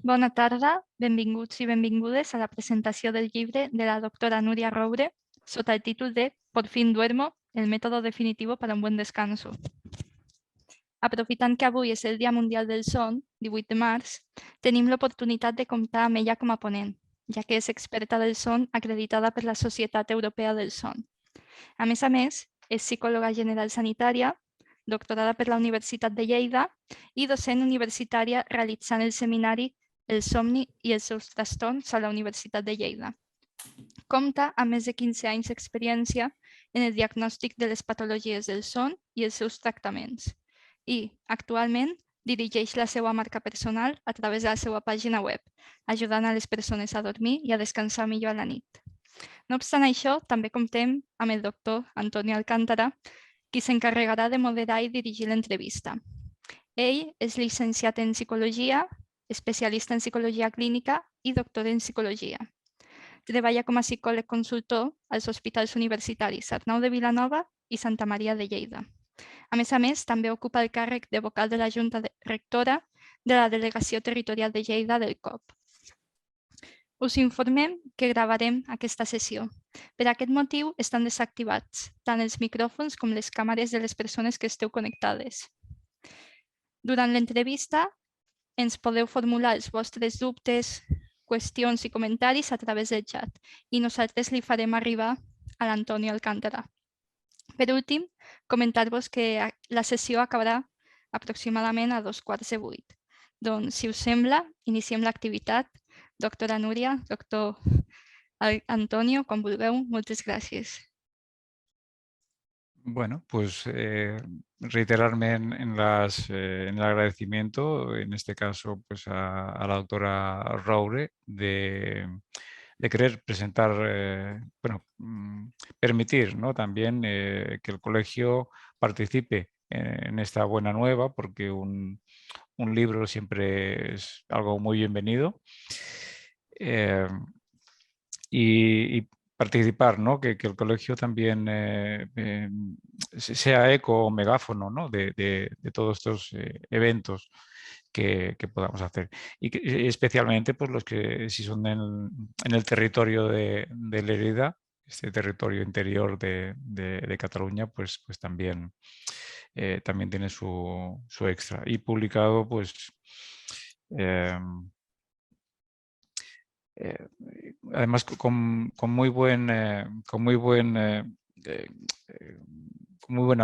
Bona tarda, benvinguts i benvingudes a la presentació del llibre de la doctora Núria Roure sota el títol de Por fin duermo, el método definitivo para un buen descanso. Aprofitant que avui és el Dia Mundial del Son, 18 de març, tenim l'oportunitat de comptar amb ella com a ponent, ja que és experta del son acreditada per la Societat Europea del Son. A més, és psicòloga general sanitària, doctorada per la Universitat de Lleida i docent universitària realitzant el seminari El somni i els seus trastorns a la Universitat de Lleida. Compta amb més de 15 anys d'experiència en el diagnòstic de les patologies del son i els seus tractaments. I, actualment, dirigeix la seva marca personal a través de la seva pàgina web, ajudant a les persones a dormir i a descansar millor a la nit. No obstant això, també comptem amb el doctor Antonio Alcántara, qui s'encarregarà de moderar i dirigir l'entrevista. Ell és llicenciat en Psicologia, especialista en Psicologia Clínica i doctor en Psicologia. Treballa com a psicòleg consultor als hospitals universitaris Arnau de Vilanova i Santa Maria de Lleida. A més, també ocupa el càrrec de vocal de la Junta Rectora de la Delegació Territorial de Lleida del COP. Us informem que gravarem aquesta sessió. Per aquest motiu estan desactivats tant els micròfons com les càmeres de les persones que esteu connectades. Durant l'entrevista ens podeu formular els vostres dubtes, qüestions i comentaris a través del xat i nosaltres li farem arribar a l'Antonio Alcántara. Per últim, comentar-vos que la sessió acabarà aproximadament a 7:15. Doncs, si us sembla, iniciem l'activitat. Doctora Núria, doctor Antonio, com vulgueu, moltes gràcies. Bueno, pues reiterarme en el agradecimiento, en este caso pues a la doctora Roure, de querer presentar, permitir, ¿no? También que el colegio participe en esta buena nueva, porque un libro siempre es algo muy bienvenido. Y participar, ¿no? Que el colegio también sea eco o megáfono, ¿no? de todos estos eventos que podamos hacer. Y especialmente pues, los que si son en el territorio de Lérida, este territorio interior de Cataluña, pues también tiene su extra. Y publicado, pues, además con muy buena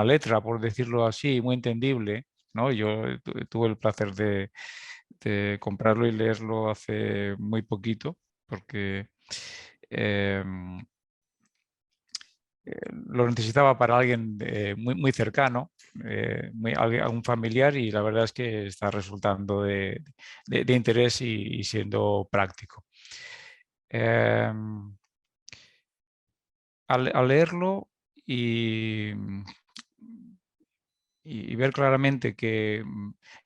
letra, por decirlo así, muy entendible, ¿no? Yo tuve el placer de comprarlo y leerlo hace muy poquito, porque lo necesitaba para alguien muy cercano, algún familiar, y la verdad es que está resultando de interés y siendo práctico. Al leerlo y ver claramente que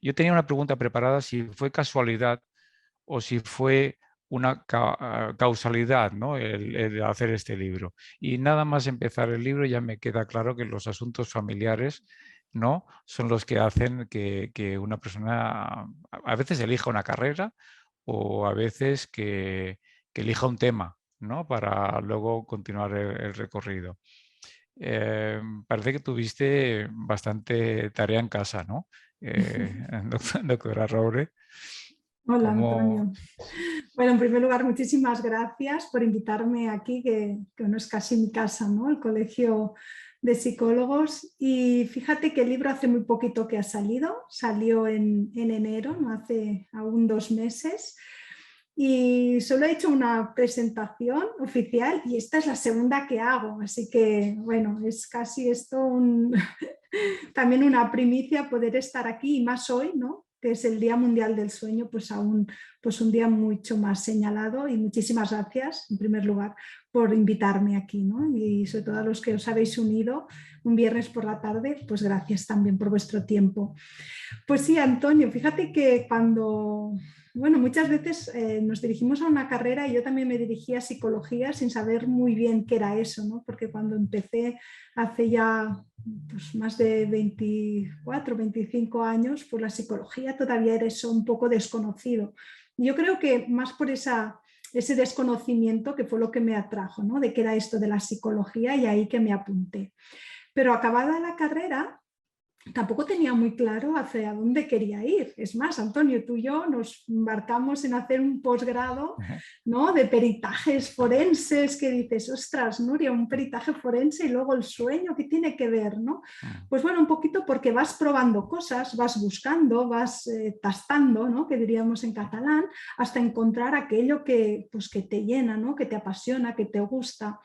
yo tenía una pregunta preparada, si fue casualidad o si fue una causalidad, ¿no? el hacer este libro. Y nada más empezar el libro ya me queda claro que los asuntos familiares, ¿no? son los que hacen que una persona a veces elija una carrera o a veces que elija un tema, ¿no? para luego continuar el recorrido. Parece que tuviste bastante tarea en casa, ¿no? Doctora Roure. Hola, Antonio. Bueno, en primer lugar, muchísimas gracias por invitarme aquí, que no es casi mi casa, ¿no? El Colegio de Psicólogos. Y fíjate que el libro hace muy poquito que ha salido, salió en enero, no hace aún 2 meses. Y solo he hecho una presentación oficial y esta es la segunda que hago, así que bueno, es casi esto también una primicia poder estar aquí, y más hoy, ¿no? que es el Día Mundial del Sueño, pues aún pues un día mucho más señalado. Y muchísimas gracias, en primer lugar, por invitarme aquí, ¿no? Y sobre todo a los que os habéis unido un viernes por la tarde, pues gracias también por vuestro tiempo. Pues sí, Antonio, fíjate que muchas veces nos dirigimos a una carrera, y yo también me dirigí a psicología sin saber muy bien qué era eso, ¿no? Porque cuando empecé hace ya pues, más de 24, 25 años, pues la psicología todavía era eso un poco desconocido. Yo creo que más por ese desconocimiento que fue lo que me atrajo, ¿no? De qué era esto de la psicología y ahí que me apunté. Pero acabada la carrera, tampoco tenía muy claro hacia dónde quería ir. Es más, Antonio, tú y yo nos embarcamos en hacer un posgrado, ¿no? De peritajes forenses, que dices, ostras, Nuria, un peritaje forense y luego el sueño, ¿qué tiene que ver, no? Pues bueno, un poquito porque vas probando cosas, vas buscando, vas tastando, ¿no? Que diríamos en catalán, hasta encontrar aquello que, pues, que te llena, ¿no? Que te apasiona, que te gusta.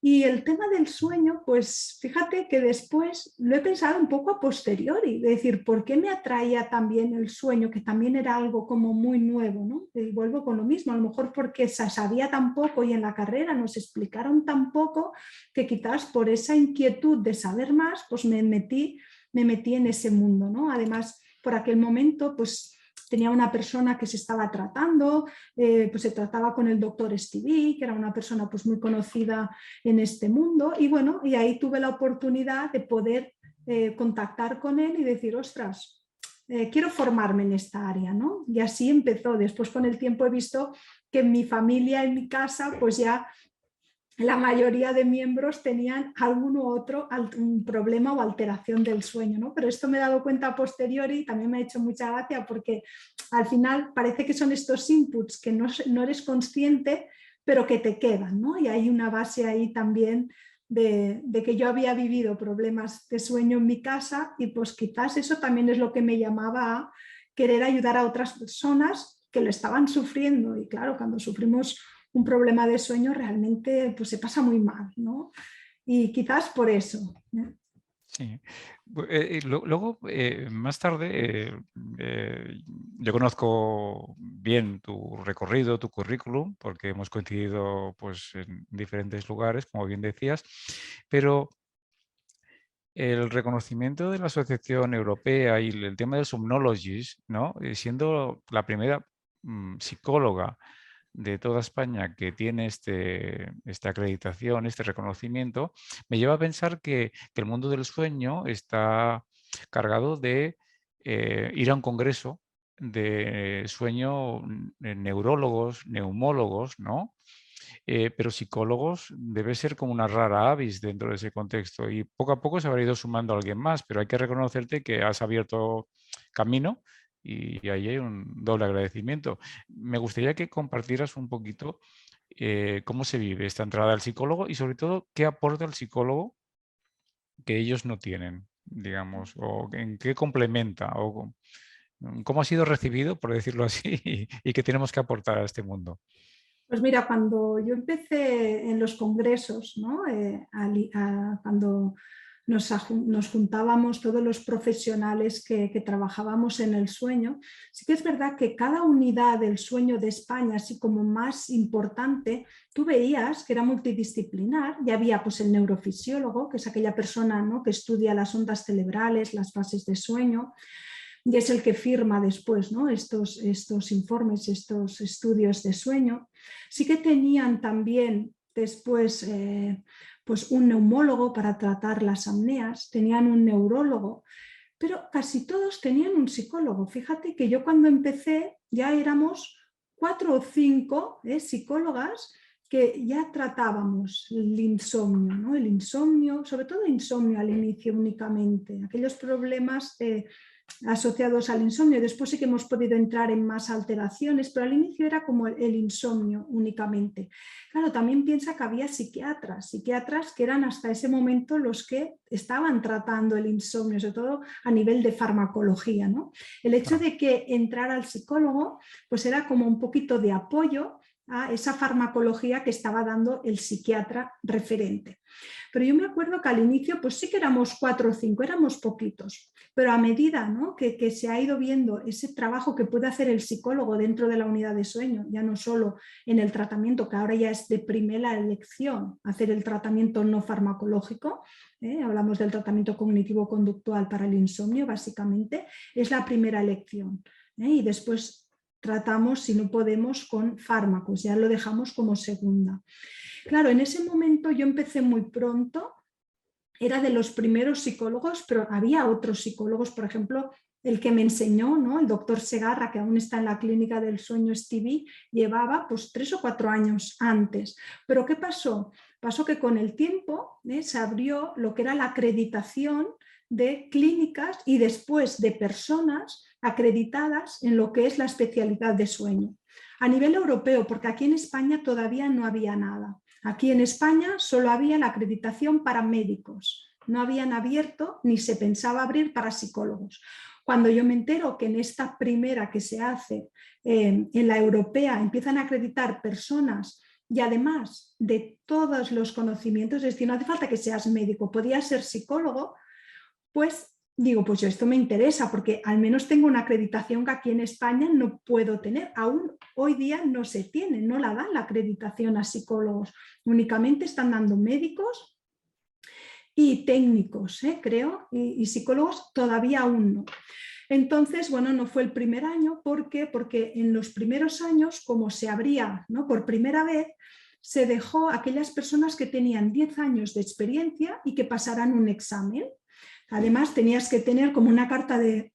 Y el tema del sueño, pues fíjate que después lo he pensado un poco a posteriori, es decir, ¿por qué me atraía también el sueño, que también era algo como muy nuevo, ¿no? Y vuelvo con lo mismo, a lo mejor porque se sabía tan poco y en la carrera nos explicaron tan poco que quizás por esa inquietud de saber más, pues me metí en ese mundo, ¿no? Además, por aquel momento, pues tenía una persona que se estaba tratando, pues se trataba con el doctor Stevie, que era una persona pues muy conocida en este mundo, y bueno, y ahí tuve la oportunidad de poder contactar con él y decir, ostras, quiero formarme en esta área, ¿no? Y así empezó. Después con el tiempo he visto que en mi familia, en mi casa, pues ya la mayoría de miembros tenían algún u otro un problema o alteración del sueño, ¿no? Pero esto me he dado cuenta a posteriori y también me ha hecho mucha gracia porque al final parece que son estos inputs que no eres consciente, pero que te quedan, ¿no? Y hay una base ahí también de que yo había vivido problemas de sueño en mi casa y pues quizás eso también es lo que me llamaba a querer ayudar a otras personas que lo estaban sufriendo. Y claro, cuando sufrimos un problema de sueño realmente pues se pasa muy mal, ¿no? Y quizás por eso. Sí. Luego, más tarde, yo conozco bien tu recorrido, tu currículum, porque hemos coincidido pues, en diferentes lugares, como bien decías, pero el reconocimiento de la Asociación Europea y el tema del Somnologist, ¿no? Siendo la primera psicóloga de toda España que tiene esta acreditación, este reconocimiento, me lleva a pensar que el mundo del sueño está cargado de ir a un congreso de sueño, neurólogos, neumólogos, ¿no? Pero psicólogos debe ser como una rara avis dentro de ese contexto y poco a poco se habrá ido sumando alguien más, pero hay que reconocerte que has abierto camino y ahí hay un doble agradecimiento. Me gustaría que compartieras un poquito cómo se vive esta entrada al psicólogo y sobre todo qué aporta el psicólogo que ellos no tienen, digamos, o en qué complementa o cómo ha sido recibido, por decirlo así, y qué tenemos que aportar a este mundo. Pues mira, cuando yo empecé en los congresos, ¿no? Cuando nos juntábamos todos los profesionales que trabajábamos en el sueño, sí que es verdad que cada unidad del sueño de España, así como más importante, tú veías que era multidisciplinar. Ya había pues el neurofisiólogo, que es aquella persona, ¿no? Que estudia las ondas cerebrales, las fases de sueño, y es el que firma después, ¿no? estos informes, estos estudios de sueño. Sí que tenían también después pues un neumólogo para tratar las apneas, tenían un neurólogo, pero casi todos tenían un psicólogo. Fíjate que yo cuando empecé ya éramos 4 o 5 psicólogas que ya tratábamos el insomnio, ¿no? El insomnio, sobre todo insomnio al inicio únicamente, aquellos problemas asociados al insomnio. Después sí que hemos podido entrar en más alteraciones, pero al inicio era como el insomnio únicamente. Claro, también piensa que había psiquiatras que eran hasta ese momento los que estaban tratando el insomnio, sobre todo a nivel de farmacología, ¿no? El hecho de que entrara al psicólogo pues era como un poquito de apoyo a esa farmacología que estaba dando el psiquiatra referente. Pero yo me acuerdo que al inicio pues sí que éramos 4 o 5, éramos poquitos, pero a medida, ¿no? que se ha ido viendo ese trabajo que puede hacer el psicólogo dentro de la unidad de sueño, ya no solo en el tratamiento, que ahora ya es de primera elección hacer el tratamiento no farmacológico, hablamos del tratamiento cognitivo-conductual para el insomnio, básicamente, es la primera elección. Y después tratamos, si no podemos, con fármacos, ya lo dejamos como segunda. Claro, en ese momento yo empecé muy pronto, era de los primeros psicólogos, pero había otros psicólogos, por ejemplo, el que me enseñó, ¿no? El doctor Segarra, que aún está en la clínica del sueño Stevie, llevaba pues 3 o 4 años antes. Pero ¿qué pasó? Pasó que con el tiempo se abrió lo que era la acreditación de clínicas y después de personas acreditadas en lo que es la especialidad de sueño. A nivel europeo, porque aquí en España todavía no había nada. Aquí en España solo había la acreditación para médicos. No habían abierto ni se pensaba abrir para psicólogos. Cuando yo me entero que en esta primera que se hace, en la europea, empiezan a acreditar personas y además de todos los conocimientos, es decir, no hace falta que seas médico, podías ser psicólogo, pues digo, pues yo esto me interesa porque al menos tengo una acreditación que aquí en España no puedo tener. Aún hoy día no se tiene, no la dan la acreditación a psicólogos. Únicamente están dando médicos y técnicos, creo, y psicólogos todavía aún no. Entonces, bueno, no fue el primer año. ¿Por qué? Porque en los primeros años, como se abría, ¿no?, por primera vez, se dejó a aquellas personas que tenían 10 años de experiencia y que pasaran un examen. Además, tenías que tener como una carta de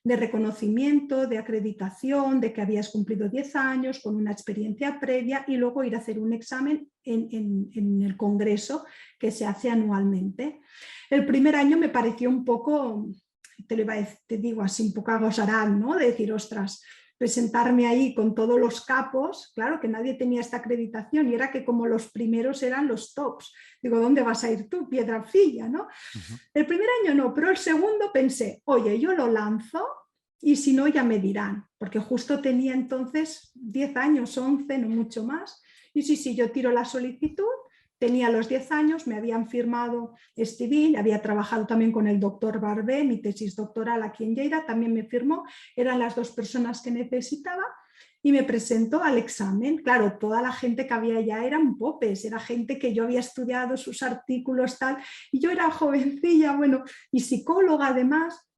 reconocimiento, de acreditación, de que habías cumplido 10 años con una experiencia previa y luego ir a hacer un examen en el congreso que se hace anualmente. El primer año me pareció un poco, te digo así, un poco agosarán, ¿no? De decir, ostras, presentarme ahí con todos los capos, claro que nadie tenía esta acreditación y era que como los primeros eran los tops. Digo, ¿dónde vas a ir tú, Piedrafilla, ¿no? El primer año no, pero el segundo pensé, oye, yo lo lanzo y si no ya me dirán, porque justo tenía entonces 10 años, 11, no mucho más, y sí, yo tiro la solicitud. Tenía los 10 años, me habían firmado Stevie, había trabajado también con el doctor Barbé, mi tesis doctoral aquí en Lleida, también me firmó, eran las 2 personas que necesitaba y me presentó al examen. Claro, toda la gente que había allá eran popes, era gente que yo había estudiado sus artículos, tal, y yo era jovencilla, bueno, y psicóloga además,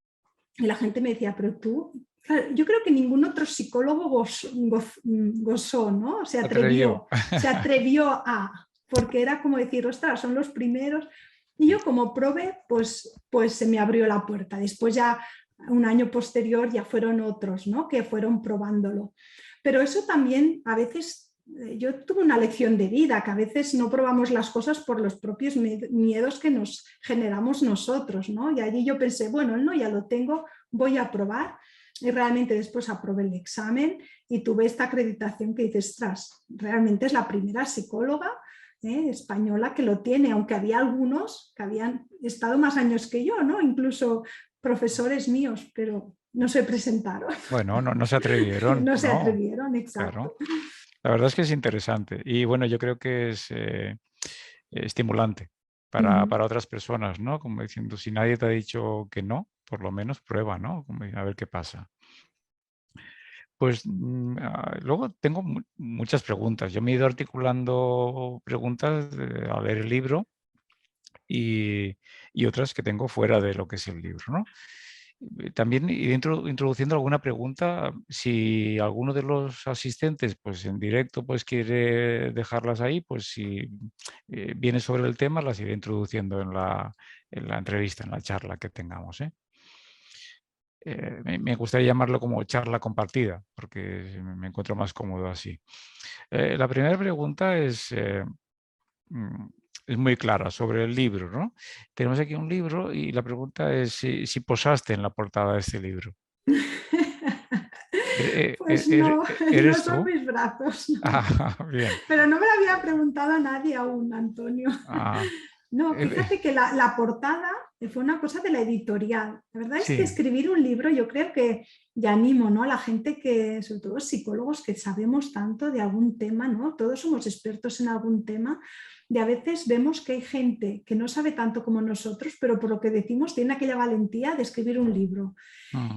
y la gente me decía, pero tú... Claro, yo creo que ningún otro psicólogo gozó, ¿no? Se atrevió a... porque era como decir, ostras, son los primeros. Y yo como probé, pues se me abrió la puerta. Después ya, un año posterior, ya fueron otros, ¿no?, que fueron probándolo. Pero eso también, a veces, yo tuve una lección de vida, que a veces no probamos las cosas por los propios miedos que nos generamos nosotros, ¿no? Y allí yo pensé, bueno, no, ya lo tengo, voy a probar. Y realmente después aprobé el examen y tuve esta acreditación que dices, ostras, realmente es la primera psicóloga española que lo tiene, aunque había algunos que habían estado más años que yo, ¿no? Incluso profesores míos, pero no se presentaron. Bueno, no se atrevieron. No se atrevieron, exacto. Claro. La verdad es que es interesante y bueno, yo creo que es estimulante para otras personas, ¿no? Como diciendo, si nadie te ha dicho que no, por lo menos prueba, ¿no? Como a ver qué pasa. Pues luego tengo muchas preguntas. Yo me he ido articulando preguntas al leer el libro y otras que tengo fuera de lo que es el libro, ¿no? También ir introduciendo alguna pregunta, si alguno de los asistentes pues en directo pues quiere dejarlas ahí, pues si viene sobre el tema las iré introduciendo en la entrevista, en la charla que tengamos, ¿eh? Me gustaría llamarlo como charla compartida, porque me encuentro más cómodo así. La primera pregunta es muy clara sobre el libro, ¿no? Tenemos aquí un libro y la pregunta es si posaste en la portada de este libro. Pues no, no son tú? mis brazos. No. Ah, bien. Pero no me lo había preguntado a nadie aún, Antonio. No, fíjate que la portada fue una cosa de la editorial. La verdad es que escribir un libro, yo creo que, y animo, ¿no?, a la gente que, sobre todo psicólogos, que sabemos tanto de algún tema, ¿no? Todos somos expertos en algún tema, y a veces vemos que hay gente que no sabe tanto como nosotros, pero por lo que decimos tiene aquella valentía de escribir un libro.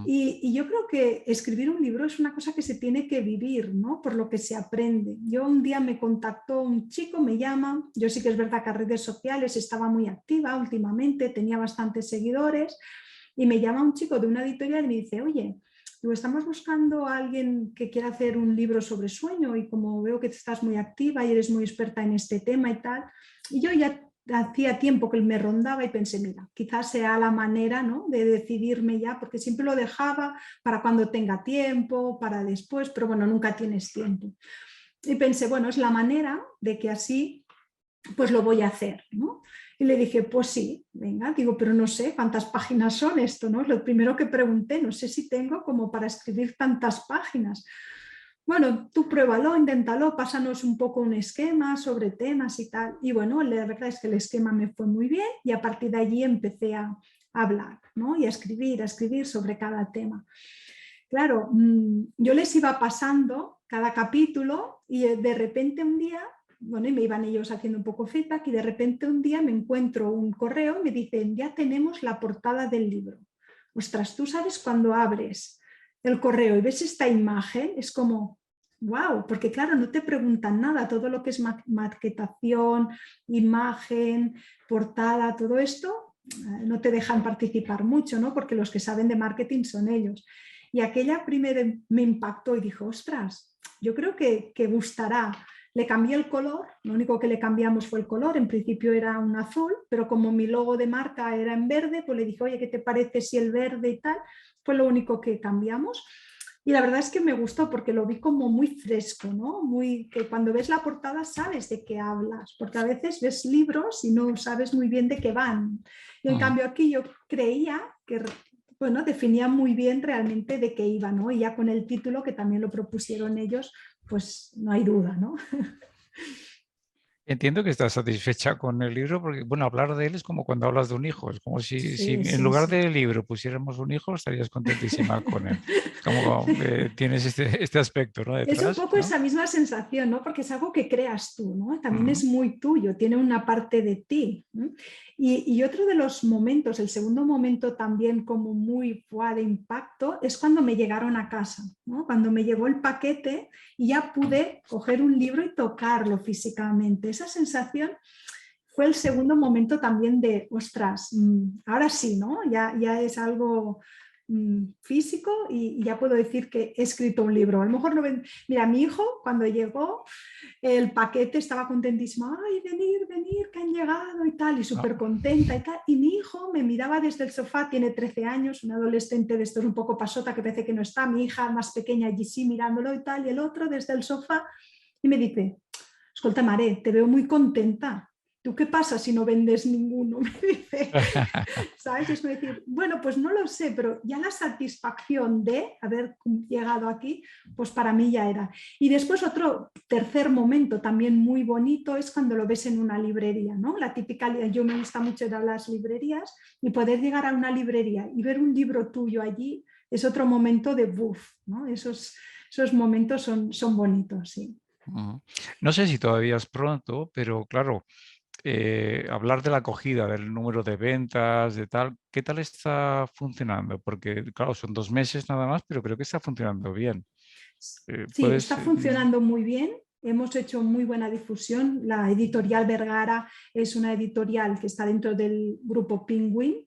Y yo creo que escribir un libro es una cosa que se tiene que vivir, ¿no?, por lo que se aprende. Yo un día me contactó un chico, me llama, yo sí que es verdad que a redes sociales estaba muy activa últimamente, tenía bastantes seguidores, y me llama un chico de una editorial y me dice, oye, estamos buscando a alguien que quiera hacer un libro sobre sueño y como veo que estás muy activa y eres muy experta en este tema y tal, y yo ya hacía tiempo que me rondaba y pensé, mira, quizás sea la manera, ¿no?, de decidirme ya, porque siempre lo dejaba para cuando tenga tiempo, para después, pero bueno, nunca tienes tiempo. Y pensé, bueno, es la manera de que así pues lo voy a hacer, ¿no? Y le dije, pues sí, venga, digo, pero no sé cuántas páginas son esto, ¿no? Lo primero que pregunté, no sé si tengo como para escribir tantas páginas. Bueno, tú pruébalo, inténtalo, pásanos un poco un esquema sobre temas y tal. Y bueno, la verdad es que el esquema me fue muy bien y a partir de allí empecé a hablar, ¿no?, y a escribir sobre cada tema. Claro, yo les iba pasando cada capítulo y de repente un día, bueno, y me iban ellos haciendo un poco feedback y de repente un día me encuentro un correo y me dicen, ya tenemos la portada del libro. Ostras, tú sabes cuando abres el correo y ves esta imagen, es como, wow, porque claro, no te preguntan nada, todo lo que es maquetación, imagen, portada, todo esto, no te dejan participar mucho, ¿no?, porque los que saben de marketing son ellos. Y aquella primera me impactó y dijo, ostras, yo creo que gustará. Le cambié el color, lo único que le cambiamos fue el color, en principio era un azul, pero como mi logo de marca era en verde, pues le dije, oye, ¿qué te parece si el verde y tal? Fue lo único que cambiamos. Y la verdad es que me gustó porque lo vi como muy fresco, ¿no? Muy, que cuando ves la portada sabes de qué hablas, porque a veces ves libros y no sabes muy bien de qué van. Y en cambio aquí yo creía que, bueno, definía muy bien realmente de qué iba, ¿no? Y ya con el título, que también lo propusieron ellos, pues no hay duda, ¿no? Entiendo que estás satisfecha con el libro porque, bueno, hablar de él es como cuando hablas de un hijo. Es como si Sí, en sí, lugar sí. del libro pusiéramos un hijo, estarías contentísima con él. Como tienes este aspecto, ¿no?, Es un detrás, poco ¿no? esa misma sensación, ¿no? Porque es algo que creas tú, ¿no? También Ujú. es muy tuyo, tiene una parte de ti, ¿no? Y otro de los momentos, el segundo momento también como muy de impacto, es cuando me llegaron a casa, ¿no? Cuando me llegó el paquete y ya pude coger un libro y tocarlo físicamente. Esa sensación fue el segundo momento también de, ostras, ahora sí, ¿no? Ya es algo físico y ya puedo decir que he escrito un libro. A lo mejor no ven... Mira, mi hijo cuando llegó el paquete estaba contentísimo, ay, venir, venir, que han llegado y tal, y Ah, súper contenta y tal. Y mi hijo me miraba desde el sofá, tiene 13 años, un adolescente de estos un poco pasota que parece que no está, mi hija más pequeña allí sí mirándolo y tal, y el otro desde el sofá y me dice, escolta, Mare, te veo muy contenta. ¿Tú qué pasa si no vendes ninguno? Me dice, ¿sabes? Es decir, bueno, pues no lo sé, pero ya la satisfacción de haber llegado aquí, pues para mí ya era. Y después otro tercer momento también muy bonito es cuando lo ves en una librería, ¿no? La típica, yo me gusta mucho ir a las librerías y poder llegar a una librería y ver un libro tuyo allí es otro momento de buf, ¿no? Esos momentos son bonitos, sí. ujú. No sé si todavía es pronto, pero claro, hablar de la acogida, del número de ventas, de tal, ¿qué tal está funcionando? Porque, claro, son 2 meses nada más, pero creo que está funcionando bien. Sí, está ¿Puedes...? funcionando muy bien. Hemos hecho muy buena difusión. La editorial Vergara es una editorial que está dentro del grupo Penguin,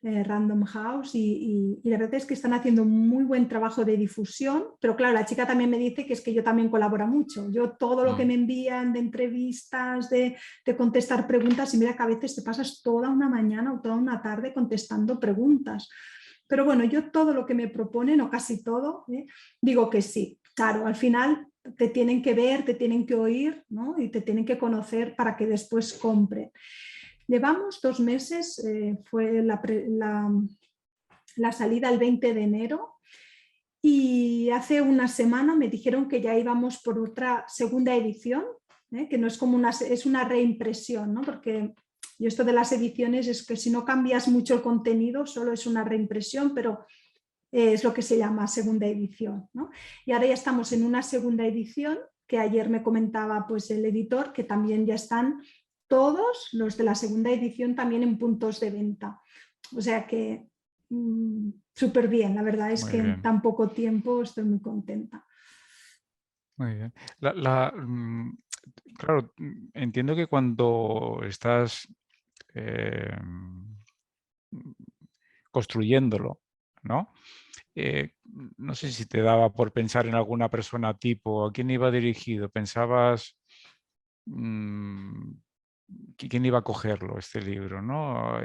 Random House, y la verdad es que están haciendo un muy buen trabajo de difusión. Pero claro, la chica también me dice que es que yo también colaboro mucho. Yo todo lo que me envían de entrevistas, de contestar preguntas, y mira que a veces te pasas toda una mañana o toda una tarde contestando preguntas. Pero bueno, yo todo lo que me proponen, o casi todo, digo que sí. Claro, al final te tienen que ver, te tienen que oír, ¿no? Y te tienen que conocer para que después compren. Llevamos 2 meses, fue la salida el 20 de enero y hace una semana me dijeron que ya íbamos por otra segunda edición, que no es como es una reimpresión, ¿no? Porque y esto de las ediciones es que si no cambias mucho el contenido, solo es una reimpresión, pero es lo que se llama segunda edición, ¿no? Y ahora ya estamos en una segunda edición que ayer me comentaba pues el editor que también ya están todos los de la segunda edición también en puntos de venta. O sea que súper bien, la verdad es Muy que en bien, tan poco tiempo estoy muy contenta. muy bien. Claro, entiendo que cuando estás eh, construyéndolo, ¿no? Eh, no sé si te daba por pensar en alguna persona tipo, ¿a quién iba dirigido? ¿Pensabas quién iba a cogerlo, este libro, ¿no?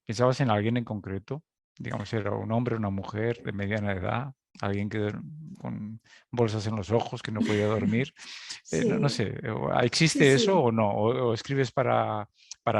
¿Pensabas en alguien en concreto? Digamos, era un hombre, una mujer de mediana edad, alguien con bolsas en los ojos, que no podía dormir. No Sí, sé, sí, ¿existe eso sí. o no? ¿O escribes para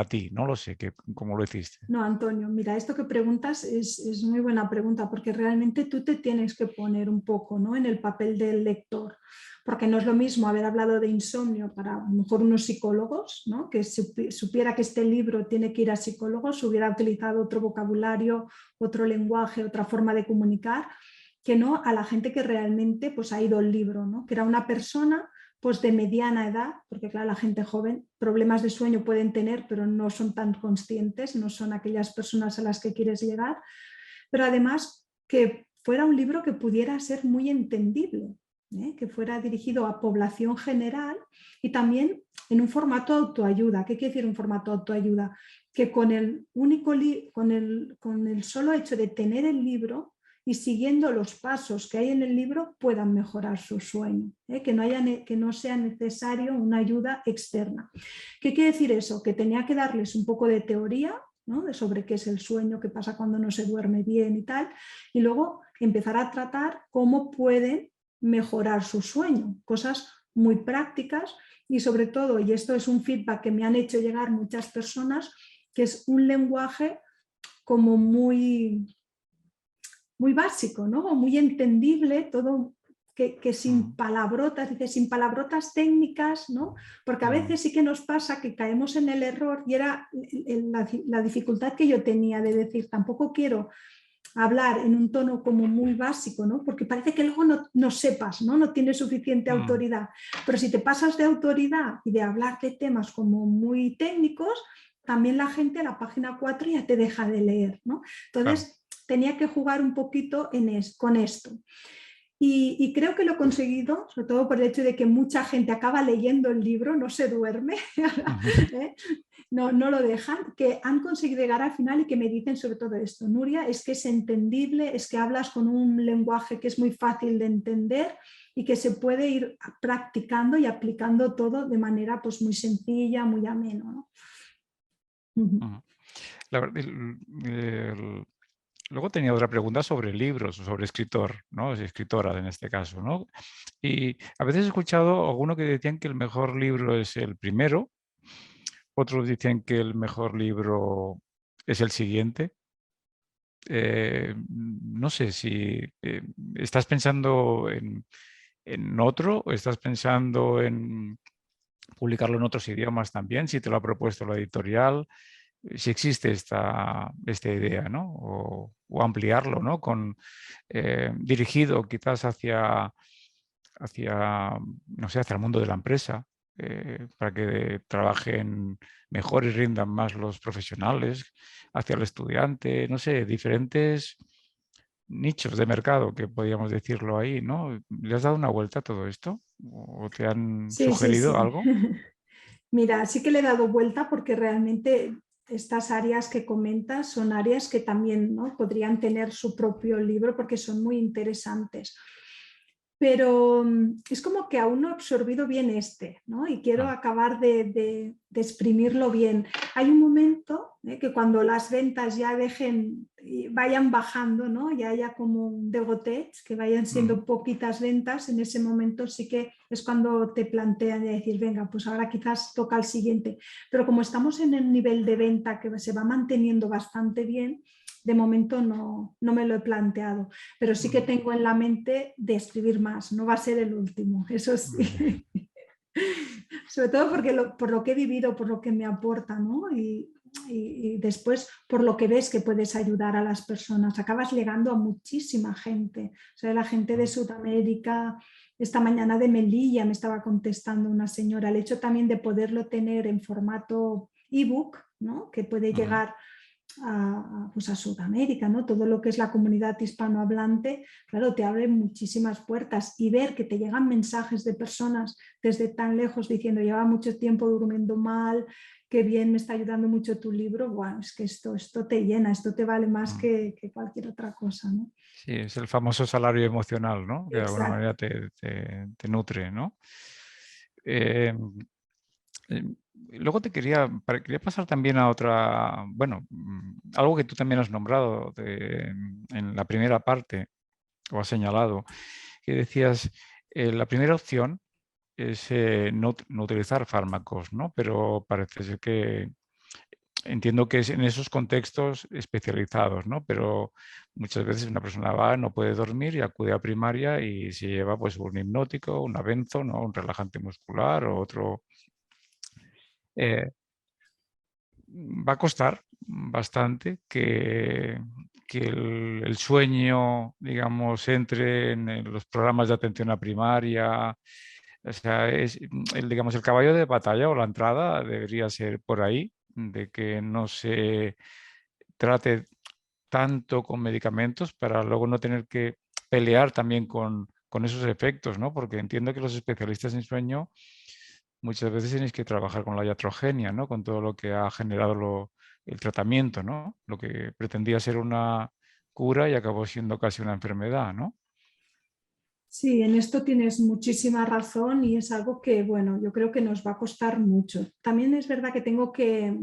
ti? No lo sé, ¿cómo lo hiciste? No, Antonio, mira, esto que preguntas es muy buena pregunta porque realmente tú te tienes que poner un poco, ¿no?, en el papel del lector, porque no es lo mismo haber hablado de insomnio para a lo mejor unos psicólogos, ¿no?, que supiera que este libro tiene que ir a psicólogos, hubiera utilizado otro vocabulario, otro lenguaje, otra forma de comunicar, que no a la gente que realmente pues, ha ido el libro, ¿no?, que era una persona pues de mediana edad, porque claro, la gente joven problemas de sueño pueden tener, pero no son tan conscientes, no son aquellas personas a las que quieres llegar, pero además que fuera un libro que pudiera ser muy entendible, que fuera dirigido a población general y también en un formato autoayuda. ¿Qué quiere decir un formato autoayuda? Que con el con el solo hecho de tener el libro y siguiendo los pasos que hay en el libro puedan mejorar su sueño, que no sea necesario una ayuda externa. ¿Qué quiere decir eso? Que tenía que darles un poco de teoría, ¿no?, de sobre qué es el sueño, qué pasa cuando no se duerme bien y tal, y luego empezar a tratar cómo pueden mejorar su sueño, cosas muy prácticas y sobre todo, y esto es un feedback que me han hecho llegar muchas personas, que es un lenguaje como muy básico, ¿no?, muy entendible, todo que sin palabrotas, dice, sin palabrotas técnicas, ¿no?, porque a veces sí que nos pasa que caemos en el error y era la dificultad que yo tenía de decir, tampoco quiero hablar en un tono como muy básico, ¿no?, porque parece que luego no sepas, no tienes suficiente autoridad, pero si te pasas de autoridad y de hablar de temas como muy técnicos, también la gente a la página 4 ya te deja de leer, ¿no? Claro. Entonces tenía que jugar un poquito con esto. Y creo que lo he conseguido, sobre todo por el hecho de que mucha gente acaba leyendo el libro, no se duerme, ¿eh? No lo dejan, que han conseguido llegar al final y que me dicen sobre todo esto, Nuria, es que es entendible, es que hablas con un lenguaje que es muy fácil de entender y que se puede ir practicando y aplicando todo de manera pues muy sencilla, muy ameno, ¿no? La verdad, luego tenía otra pregunta sobre libros, sobre escritor, ¿no? Escritora en este caso, ¿no? Y a veces he escuchado a algunos que decían que el mejor libro es el primero, otros dicen que el mejor libro es el siguiente. No sé si estás pensando en otro o estás pensando en publicarlo en otros idiomas también, si te lo ha propuesto la editorial, si existe esta idea, ¿no? O ampliarlo, ¿no? Dirigido quizás no sé, hacia el mundo de la empresa, para que trabajen mejor y rindan más los profesionales, hacia el estudiante, no sé, diferentes nichos de mercado, que podríamos decirlo ahí, ¿no? ¿Le has dado una vuelta a todo esto? ¿O te han Sí, sí, sugerido sí. algo? Mira, sí que le he dado vuelta porque realmente estas áreas que comentas son áreas que también, ¿no?, podrían tener su propio libro porque son muy interesantes. Pero es como que aún no he absorbido bien ¿no? Y quiero acabar de exprimirlo bien. Hay un momento que cuando las ventas ya vayan bajando, ¿no?, ya haya como un degotech, que vayan siendo poquitas ventas, en ese momento sí que es cuando te plantean de decir, venga, pues ahora quizás toca el siguiente. Pero como estamos en el nivel de venta que se va manteniendo bastante bien, de momento no me lo he planteado, pero sí que tengo en la mente de escribir más, no va a ser el último, eso sí. Sobre todo por lo que he vivido, por lo que me aporta, ¿no? Y después por lo que ves que puedes ayudar a las personas, acabas llegando a muchísima gente, o sea, la gente de Sudamérica. Esta mañana de Melilla me estaba contestando una señora, el hecho también de poderlo tener en formato ebook, ¿no?, que puede llegar pues a Sudamérica, ¿no?, todo lo que es la comunidad hispanohablante, claro, te abre muchísimas puertas, y ver que te llegan mensajes de personas desde tan lejos diciendo, lleva mucho tiempo durmiendo mal, qué bien, me está ayudando mucho tu libro, bueno, es que esto te llena, esto te vale más que cualquier otra cosa, ¿no? Sí, es el famoso salario emocional, ¿no? Que de alguna Exacto. manera te nutre, ¿no? Eh, Luego quería pasar también a otra, bueno, algo que tú también has nombrado en la primera parte, o has señalado, que decías, la primera opción es no utilizar fármacos, ¿no? Pero parece ser que entiendo que es en esos contextos especializados, ¿no? Pero muchas veces una persona va, no puede dormir y acude a primaria y se lleva pues un hipnótico, un benzo, ¿no? Un relajante muscular o otro. eh, Va a costar bastante que el sueño, digamos, entre en los programas de atención a primaria. O sea, digamos, el caballo de batalla o la entrada debería ser por ahí, de que no se trate tanto con medicamentos para luego no tener que pelear también con esos efectos, ¿no? Porque entiendo que los especialistas en sueño muchas veces tenéis que trabajar con la iatrogenia, ¿no? Con todo lo que ha generado el tratamiento, ¿no? Lo que pretendía ser una cura y acabó siendo casi una enfermedad, ¿no? Sí, en esto tienes muchísima razón y es algo que, bueno, yo creo que nos va a costar mucho. También es verdad que tengo que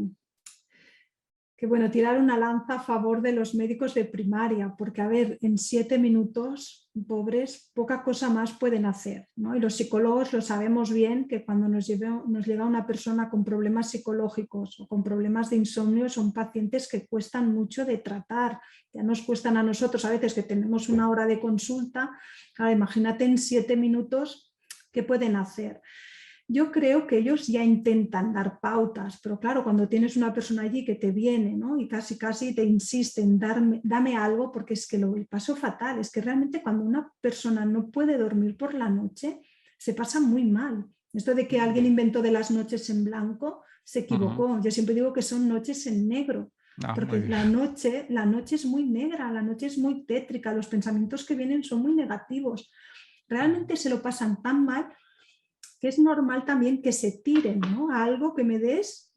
bueno, tirar una lanza a favor de los médicos de primaria, porque a ver, en 7 minutos, pobres, poca cosa más pueden hacer, ¿no? Y los psicólogos lo sabemos bien, que cuando nos llega una persona con problemas psicológicos o con problemas de insomnio, son pacientes que cuestan mucho de tratar, ya nos cuestan a nosotros a veces que tenemos una hora de consulta, claro, imagínate en 7 minutos qué pueden hacer. Yo creo que ellos ya intentan dar pautas, pero claro, cuando tienes una persona allí que te viene, ¿no? Y casi te insiste en dame algo, porque es que lo paso fatal, es que realmente cuando una persona no puede dormir por la noche, se pasa muy mal. Esto de que alguien inventó de las noches en blanco, se equivocó. Yo siempre digo que son noches en negro, Muy porque bien. la noche es muy negra, la noche es muy tétrica, los pensamientos que vienen son muy negativos. Realmente se lo pasan tan mal que es normal también que se tiren, ¿no? A algo que me das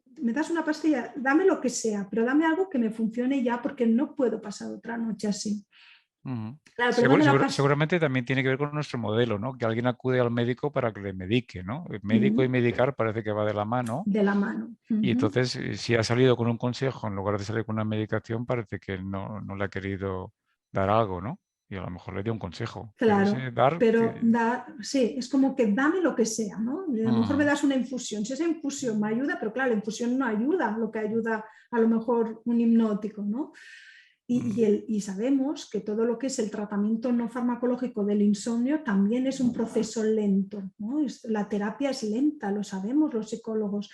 una pastilla, dame lo que sea, pero dame algo que me funcione ya porque no puedo pasar otra noche así. Claro, pero dame la pastilla. Seguramente también tiene que ver con nuestro modelo, ¿no? Que alguien acude al médico para que le medique, ¿no? El médico y medicar parece que va de la mano. De la mano. Y entonces, si ha salido con un consejo en lugar de salir con una medicación, parece que no le ha querido dar algo, ¿no? Y a lo mejor le dio un consejo. Pero Claro, ese dar pero sí, es como que dame lo que sea, ¿no? A lo mejor me das una infusión, si esa infusión me ayuda, pero claro, la infusión no ayuda, lo que ayuda a lo mejor un hipnótico, ¿no? Y sabemos que todo lo que es el tratamiento no farmacológico del insomnio también es un proceso lento, ¿no? La terapia es lenta, lo sabemos los psicólogos.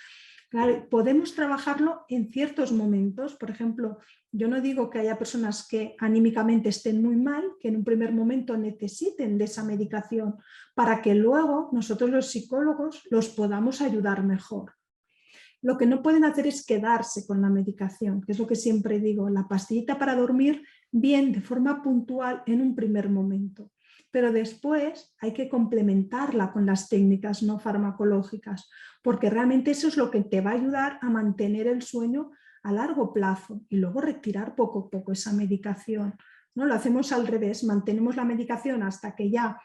Claro, podemos trabajarlo en ciertos momentos, por ejemplo, yo no digo que haya personas que anímicamente estén muy mal, que en un primer momento necesiten de esa medicación para que luego nosotros los psicólogos los podamos ayudar mejor. Lo que no pueden hacer es quedarse con la medicación, que es lo que siempre digo, la pastillita para dormir bien de forma puntual en un primer momento, pero después hay que complementarla con las técnicas no farmacológicas, porque realmente eso es lo que te va a ayudar a mantener el sueño a largo plazo y luego retirar poco a poco esa medicación. ¿No? Lo hacemos al revés, mantenemos la medicación hasta que ya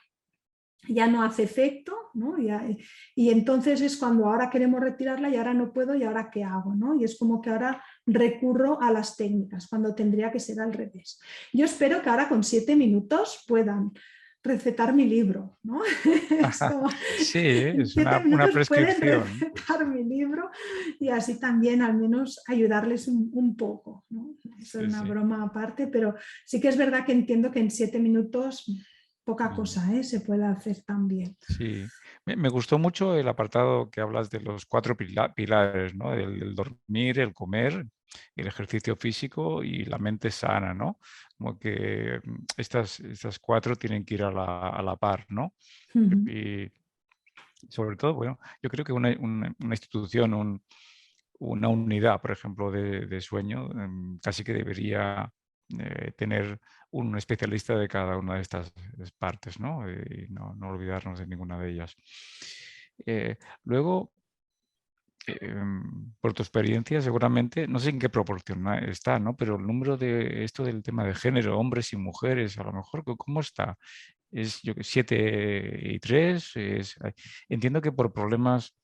no hace efecto, ¿no? Y entonces es cuando ahora queremos retirarla y ahora no puedo y ahora qué hago, ¿no? Y es como que ahora recurro a las técnicas cuando tendría que ser al revés. Yo espero que ahora con 7 minutos puedan recetar mi libro, ¿no? Es como, sí, en es 7 una minutos pueden prescripción. recetar mi libro y así también al menos ayudarles un poco, ¿no? Eso es una broma aparte, pero sí que es verdad que entiendo que en 7 minutos poca cosa se puede hacer también. Sí, me gustó mucho el apartado que hablas de los 4 pilares, ¿no? El dormir, el comer, el ejercicio físico y la mente sana, ¿no? Como que estas 4 tienen que ir a la par, ¿no? Y sobre todo, bueno, yo creo que una institución, una unidad, por ejemplo, de sueño, casi que debería tener un especialista de cada una de estas partes, ¿no? Y no olvidarnos de ninguna de ellas. Luego, por tu experiencia, seguramente, no sé en qué proporción está, ¿no? Pero el número de esto del tema de género, hombres y mujeres, a lo mejor, ¿cómo está? ¿Es 7 y 3? Entiendo que por problemas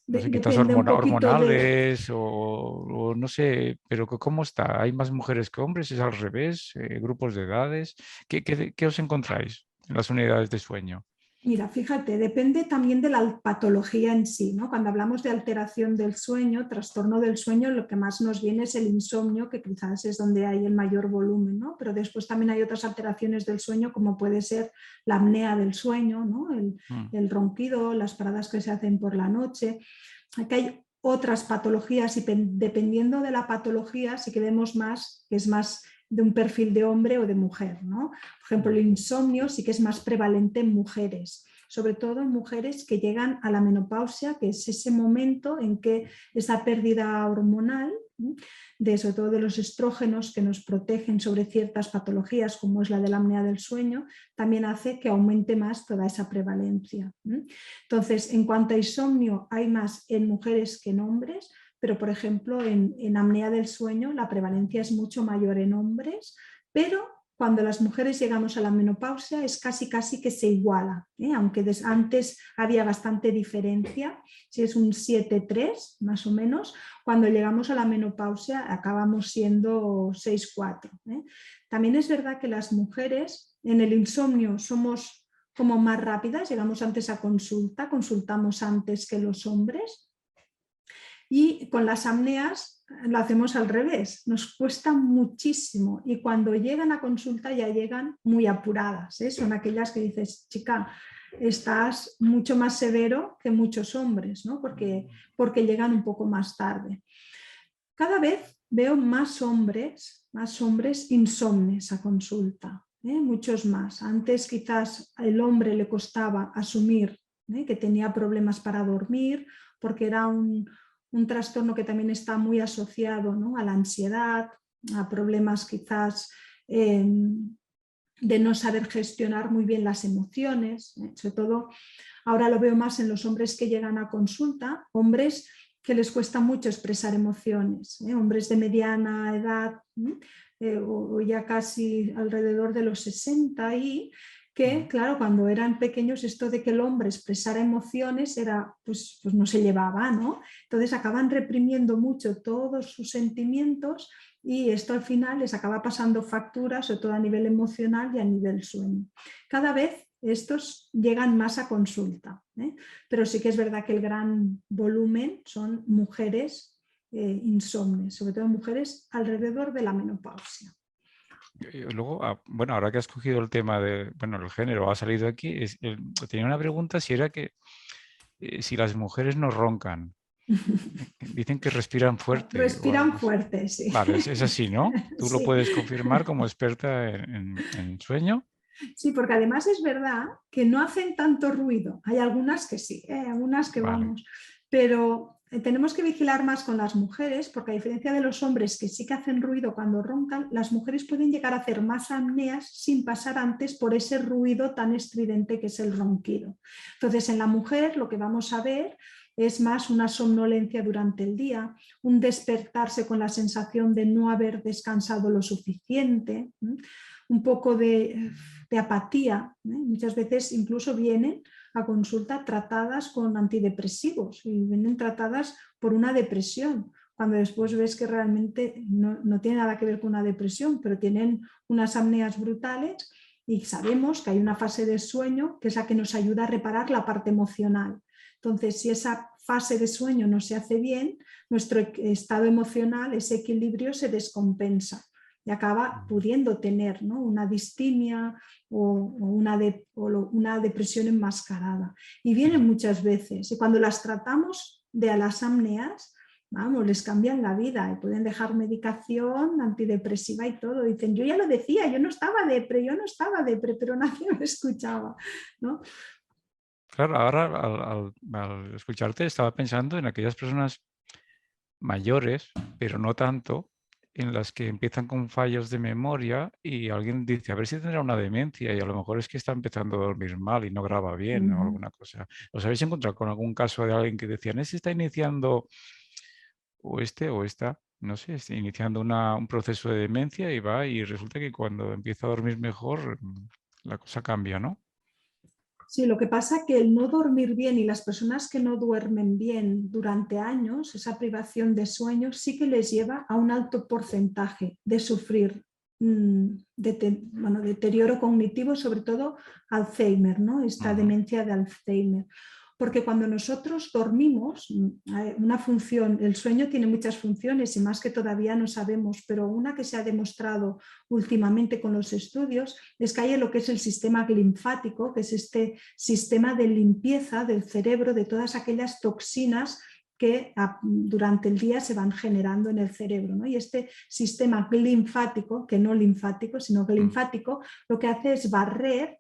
No sé, quizás Depende un poquito de... hormonales o no sé, pero ¿cómo está? ¿Hay más mujeres que hombres? ¿Es al revés? ¿Grupos de edades? ¿Qué os encontráis en las unidades de sueño? Mira, fíjate, depende también de la patología en sí, ¿no? Cuando hablamos de alteración del sueño, trastorno del sueño, lo que más nos viene es el insomnio, que quizás es donde hay el mayor volumen, ¿no? Pero después también hay otras alteraciones del sueño, como puede ser la apnea del sueño, ¿no? El ronquido, las paradas que se hacen por la noche. Aquí hay otras patologías y dependiendo de la patología, sí que vemos más, que es más de un perfil de hombre o de mujer, ¿no? Por ejemplo, el insomnio sí que es más prevalente en mujeres, sobre todo en mujeres que llegan a la menopausia, que es ese momento en que esa pérdida hormonal, sobre todo de los estrógenos que nos protegen sobre ciertas patologías, como es la de la apnea del sueño, también hace que aumente más toda esa prevalencia. Entonces, en cuanto a insomnio, hay más en mujeres que en hombres, pero por ejemplo en apnea del sueño la prevalencia es mucho mayor en hombres, pero cuando las mujeres llegamos a la menopausia es casi que se iguala, aunque antes había bastante diferencia, si es un 7-3 más o menos, cuando llegamos a la menopausia acabamos siendo 6-4. También es verdad que las mujeres en el insomnio somos como más rápidas, llegamos antes a consulta, consultamos antes que los hombres. Y con las apneas lo hacemos al revés, nos cuesta muchísimo y cuando llegan a consulta ya llegan muy apuradas, son aquellas que dices, chica, estás mucho más severo que muchos hombres, ¿no? porque llegan un poco más tarde. Cada vez veo más hombres insomnes a consulta, muchos más. Antes quizás al hombre le costaba asumir que tenía problemas para dormir porque era un trastorno que también está muy asociado, ¿no? a la ansiedad, a problemas quizás de no saber gestionar muy bien las emociones, sobre todo ahora lo veo más en los hombres que llegan a consulta, hombres que les cuesta mucho expresar emociones, hombres de mediana edad o ya casi alrededor de los 60 y que, claro, cuando eran pequeños esto de que el hombre expresara emociones era, pues no se llevaba, ¿no? Entonces acaban reprimiendo mucho todos sus sentimientos y esto al final les acaba pasando factura, sobre todo a nivel emocional y a nivel sueño. Cada vez estos llegan más a consulta, pero sí que es verdad que el gran volumen son mujeres insomnes, sobre todo mujeres alrededor de la menopausia. Luego, bueno, ahora que has cogido el tema de, bueno, el género ha salido aquí, tenía una pregunta si era que si las mujeres no roncan, dicen que respiran fuerte. Respiran fuerte, sí. Vale, es así, ¿no? ¿Tú lo Sí. puedes confirmar como experta en sueño? Sí, porque además es verdad que no hacen tanto ruido. Hay algunas que sí, algunas que Vale. vamos, pero tenemos que vigilar más con las mujeres porque a diferencia de los hombres que sí que hacen ruido cuando roncan, las mujeres pueden llegar a hacer más apneas sin pasar antes por ese ruido tan estridente que es el ronquido. Entonces en la mujer lo que vamos a ver es más una somnolencia durante el día, un despertarse con la sensación de no haber descansado lo suficiente, un poco de apatía. Muchas veces incluso vienen a consulta tratadas con antidepresivos y vienen tratadas por una depresión, cuando después ves que realmente no tiene nada que ver con una depresión, pero tienen unas apneas brutales y sabemos que hay una fase de sueño que es la que nos ayuda a reparar la parte emocional. Entonces, si esa fase de sueño no se hace bien, nuestro estado emocional, ese equilibrio se descompensa y acaba pudiendo tener, ¿no? una distimia o una depresión enmascarada. Y vienen muchas veces. Y cuando las tratamos de las apneas, vamos, les cambian la vida y pueden dejar medicación antidepresiva y todo. Dicen, yo ya lo decía, yo no estaba depre, pero nadie me escuchaba, ¿no? Claro, ahora al escucharte estaba pensando en aquellas personas mayores, pero no tanto, en las que empiezan con fallos de memoria y alguien dice, a ver si tendrá una demencia y a lo mejor es que está empezando a dormir mal y no graba bien o alguna cosa. ¿Os habéis encontrado con algún caso de alguien que decía, se está iniciando o esta, no sé, está iniciando un proceso de demencia y va y resulta que cuando empieza a dormir mejor la cosa cambia, ¿no? Sí, lo que pasa es que el no dormir bien y las personas que no duermen bien durante años, esa privación de sueño sí que les lleva a un alto porcentaje de sufrir deterioro cognitivo, sobre todo Alzheimer, ¿no? Esta demencia de Alzheimer. Porque cuando nosotros dormimos, una función, el sueño tiene muchas funciones y más que todavía no sabemos, pero una que se ha demostrado últimamente con los estudios es que hay lo que es el sistema linfático, que es este sistema de limpieza del cerebro de todas aquellas toxinas que durante el día se van generando en el cerebro, ¿no? Y este sistema linfático, que no linfático, sino que linfático, lo que hace es barrer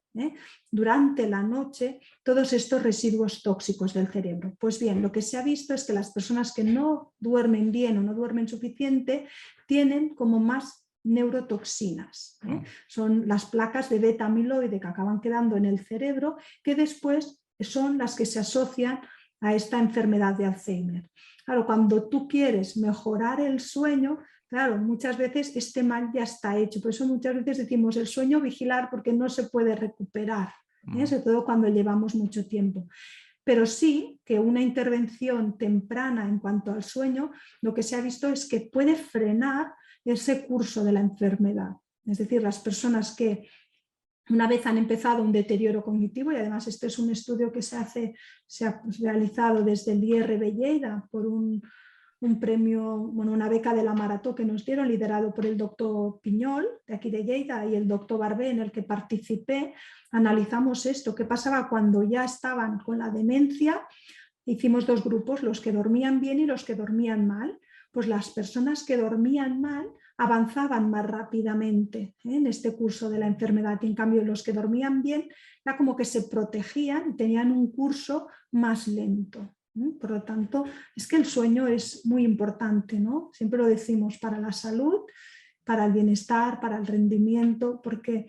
durante la noche todos estos residuos tóxicos del cerebro. Pues bien, lo que se ha visto es que las personas que no duermen bien o no duermen suficiente tienen como más neurotoxinas. Son las placas de beta amiloide que acaban quedando en el cerebro, que después son las que se asocian a esta enfermedad de Alzheimer. Claro, cuando tú quieres mejorar el sueño, claro, muchas veces este mal ya está hecho. Por eso muchas veces decimos el sueño vigilar porque no se puede recuperar, sobre todo cuando llevamos mucho tiempo. Pero sí que una intervención temprana en cuanto al sueño, lo que se ha visto es que puede frenar ese curso de la enfermedad. Es decir, las personas que una vez han empezado un deterioro cognitivo, y además este es un estudio que se ha realizado desde el IRB Lleida por un premio, una beca de la Marató que nos dieron, liderado por el doctor Piñol, de aquí de Lleida, y el doctor Barbé, en el que participé. Analizamos esto, qué pasaba cuando ya estaban con la demencia. Hicimos dos grupos, los que dormían bien y los que dormían mal. Pues las personas que dormían mal avanzaban más rápidamente en este curso de la enfermedad, y en cambio los que dormían bien era como que se protegían, tenían un curso más lento. Por lo tanto, es que el sueño es muy importante, ¿no? Siempre lo decimos, para la salud, para el bienestar, para el rendimiento, porque,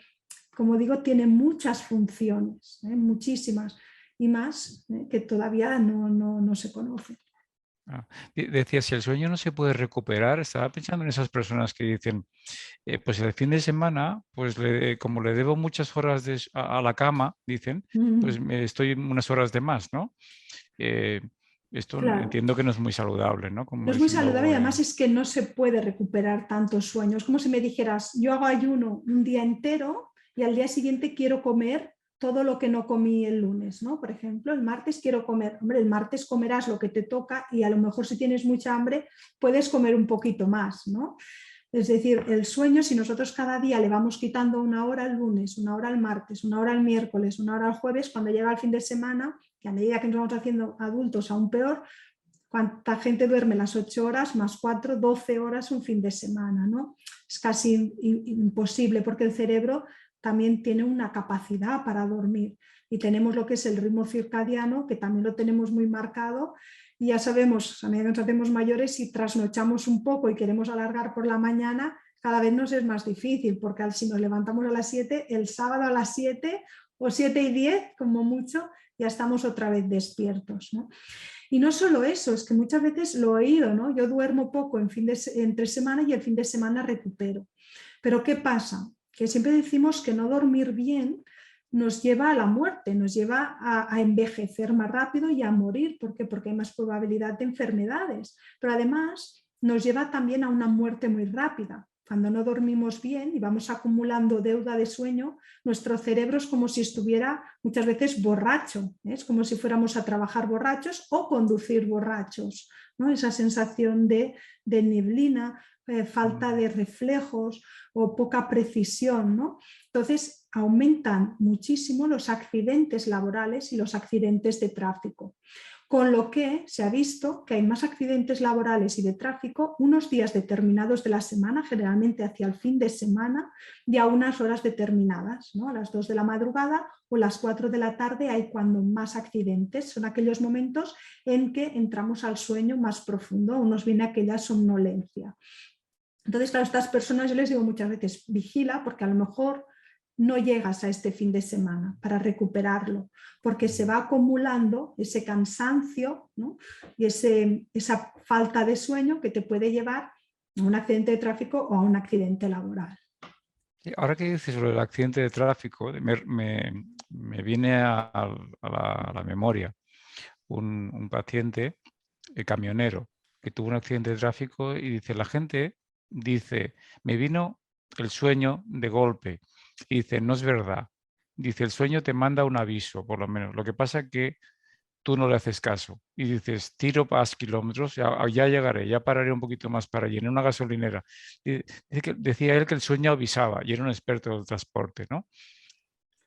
como digo, tiene muchas funciones, muchísimas, y más que todavía no se conocen. Decía, si el sueño no se puede recuperar, estaba pensando en esas personas que dicen, pues el fin de semana, pues como le debo muchas horas a la cama, dicen, pues estoy unas horas de más, ¿no? Esto Claro. Entiendo que no es muy saludable, ¿no? Como no es muy saludable y además es que no se puede recuperar tantos sueños. Como si me dijeras, yo hago ayuno un día entero y al día siguiente quiero comer todo lo que no comí el lunes, ¿no? Por ejemplo, el martes quiero comer. Hombre, el martes comerás lo que te toca y a lo mejor si tienes mucha hambre puedes comer un poquito más, ¿no? Es decir, el sueño, si nosotros cada día le vamos quitando una hora el lunes, una hora el martes, una hora el miércoles, una hora el jueves, cuando llega el fin de semana, que a medida que nos vamos haciendo adultos aún peor, ¿cuánta gente duerme las 8 horas más 4, 12 horas un fin de semana, ¿no? Es casi imposible porque el cerebro también tiene una capacidad para dormir y tenemos lo que es el ritmo circadiano, que también lo tenemos muy marcado, y ya sabemos, a medida que nos hacemos mayores, si trasnochamos un poco y queremos alargar por la mañana, cada vez nos es más difícil, porque si nos levantamos a las 7, el sábado a las 7 o 7:10, como mucho, ya estamos otra vez despiertos, ¿no? Y no solo eso, es que muchas veces lo he oído, ¿no? Yo duermo poco entre semana y el fin de semana recupero. Pero ¿qué pasa? Que siempre decimos que no dormir bien nos lleva a la muerte, nos lleva a envejecer más rápido y a morir. ¿Por qué? Porque hay más probabilidad de enfermedades. Pero además nos lleva también a una muerte muy rápida. Cuando no dormimos bien y vamos acumulando deuda de sueño, nuestro cerebro es como si estuviera muchas veces borracho, es como si fuéramos a trabajar borrachos o conducir borrachos, ¿no? Esa sensación de neblina, falta de reflejos o poca precisión, ¿no? Entonces aumentan muchísimo los accidentes laborales y los accidentes de tráfico. Con lo que se ha visto que hay más accidentes laborales y de tráfico unos días determinados de la semana, generalmente hacia el fin de semana, y a unas horas determinadas, ¿no? A las 2 de la madrugada o las 4 de la tarde hay cuando más accidentes. Son aquellos momentos en que entramos al sueño más profundo o nos viene aquella somnolencia. Entonces, claro, a estas personas yo les digo muchas veces, vigila, porque a lo mejor no llegas a este fin de semana para recuperarlo, porque se va acumulando ese cansancio, ¿no? Y esa falta de sueño que te puede llevar a un accidente de tráfico o a un accidente laboral. Ahora que dices sobre el accidente de tráfico, me viene a la memoria un paciente camionero que tuvo un accidente de tráfico y dice, la gente dice, me vino el sueño de golpe. Y dice, no es verdad. Dice, el sueño te manda un aviso, por lo menos. Lo que pasa es que tú no le haces caso y dices, tiro más kilómetros, ya llegaré, ya pararé un poquito más para allí, en una gasolinera. Decía él que el sueño avisaba y era un experto del transporte, ¿no?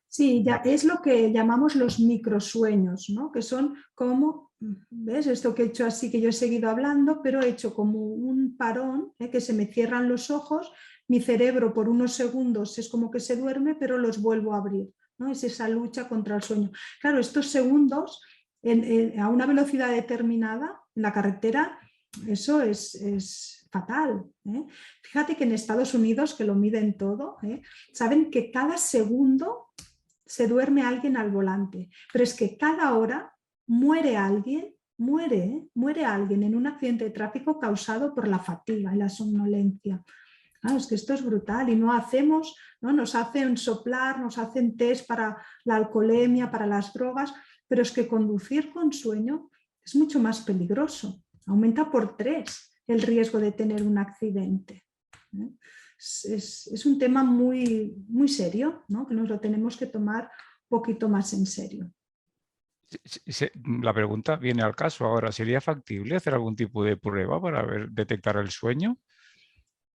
Sí, ya es lo que llamamos los microsueños, ¿no? Que son como, ¿ves? Esto que he hecho así, que yo he seguido hablando, pero he hecho como un parón, que se me cierran los ojos, mi cerebro por unos segundos es como que se duerme, pero los vuelvo a abrir, ¿no? Es esa lucha contra el sueño. Claro, estos segundos a una velocidad determinada en la carretera, eso es fatal. Fíjate que en Estados Unidos, que lo miden todo, saben que cada segundo se duerme alguien al volante, pero es que cada hora muere alguien, muere alguien en un accidente de tráfico causado por la fatiga y la somnolencia. Claro, es que esto es brutal y no hacemos, ¿no? Nos hacen soplar, nos hacen test para la alcoholemia, para las drogas, pero es que conducir con sueño es mucho más peligroso, aumenta por 3 el riesgo de tener un accidente. Es un tema muy, muy serio, ¿no? Que nos lo tenemos que tomar un poquito más en serio. La pregunta viene al caso ahora. ¿Sería factible hacer algún tipo de prueba para detectar el sueño?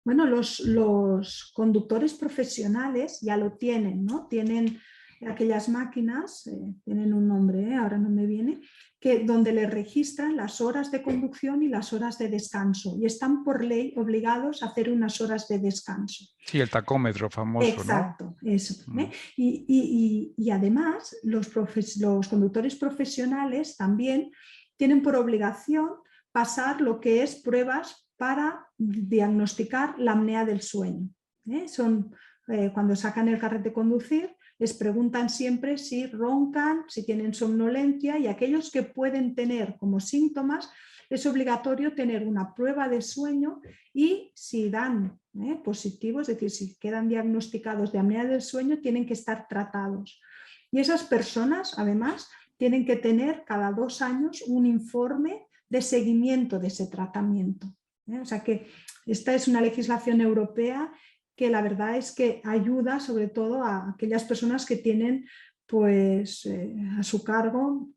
Bueno, los conductores profesionales ya lo tienen, ¿no? Tienen aquellas máquinas, tienen un nombre, ahora no me viene, donde les registran las horas de conducción y las horas de descanso y están por ley obligados a hacer unas horas de descanso. Sí, el tacómetro famoso, Exacto, ¿no? eso. Y además los conductores profesionales también tienen por obligación pasar lo que es pruebas para diagnosticar la apnea del sueño. Cuando sacan el carnet de conducir, les preguntan siempre si roncan, si tienen somnolencia, y aquellos que pueden tener como síntomas, es obligatorio tener una prueba de sueño y si dan positivo, es decir, si quedan diagnosticados de apnea del sueño, tienen que estar tratados. Y esas personas, además, tienen que tener cada 2 años un informe de seguimiento de ese tratamiento. O sea que esta es una legislación europea que la verdad es que ayuda sobre todo a aquellas personas que tienen pues, a su cargo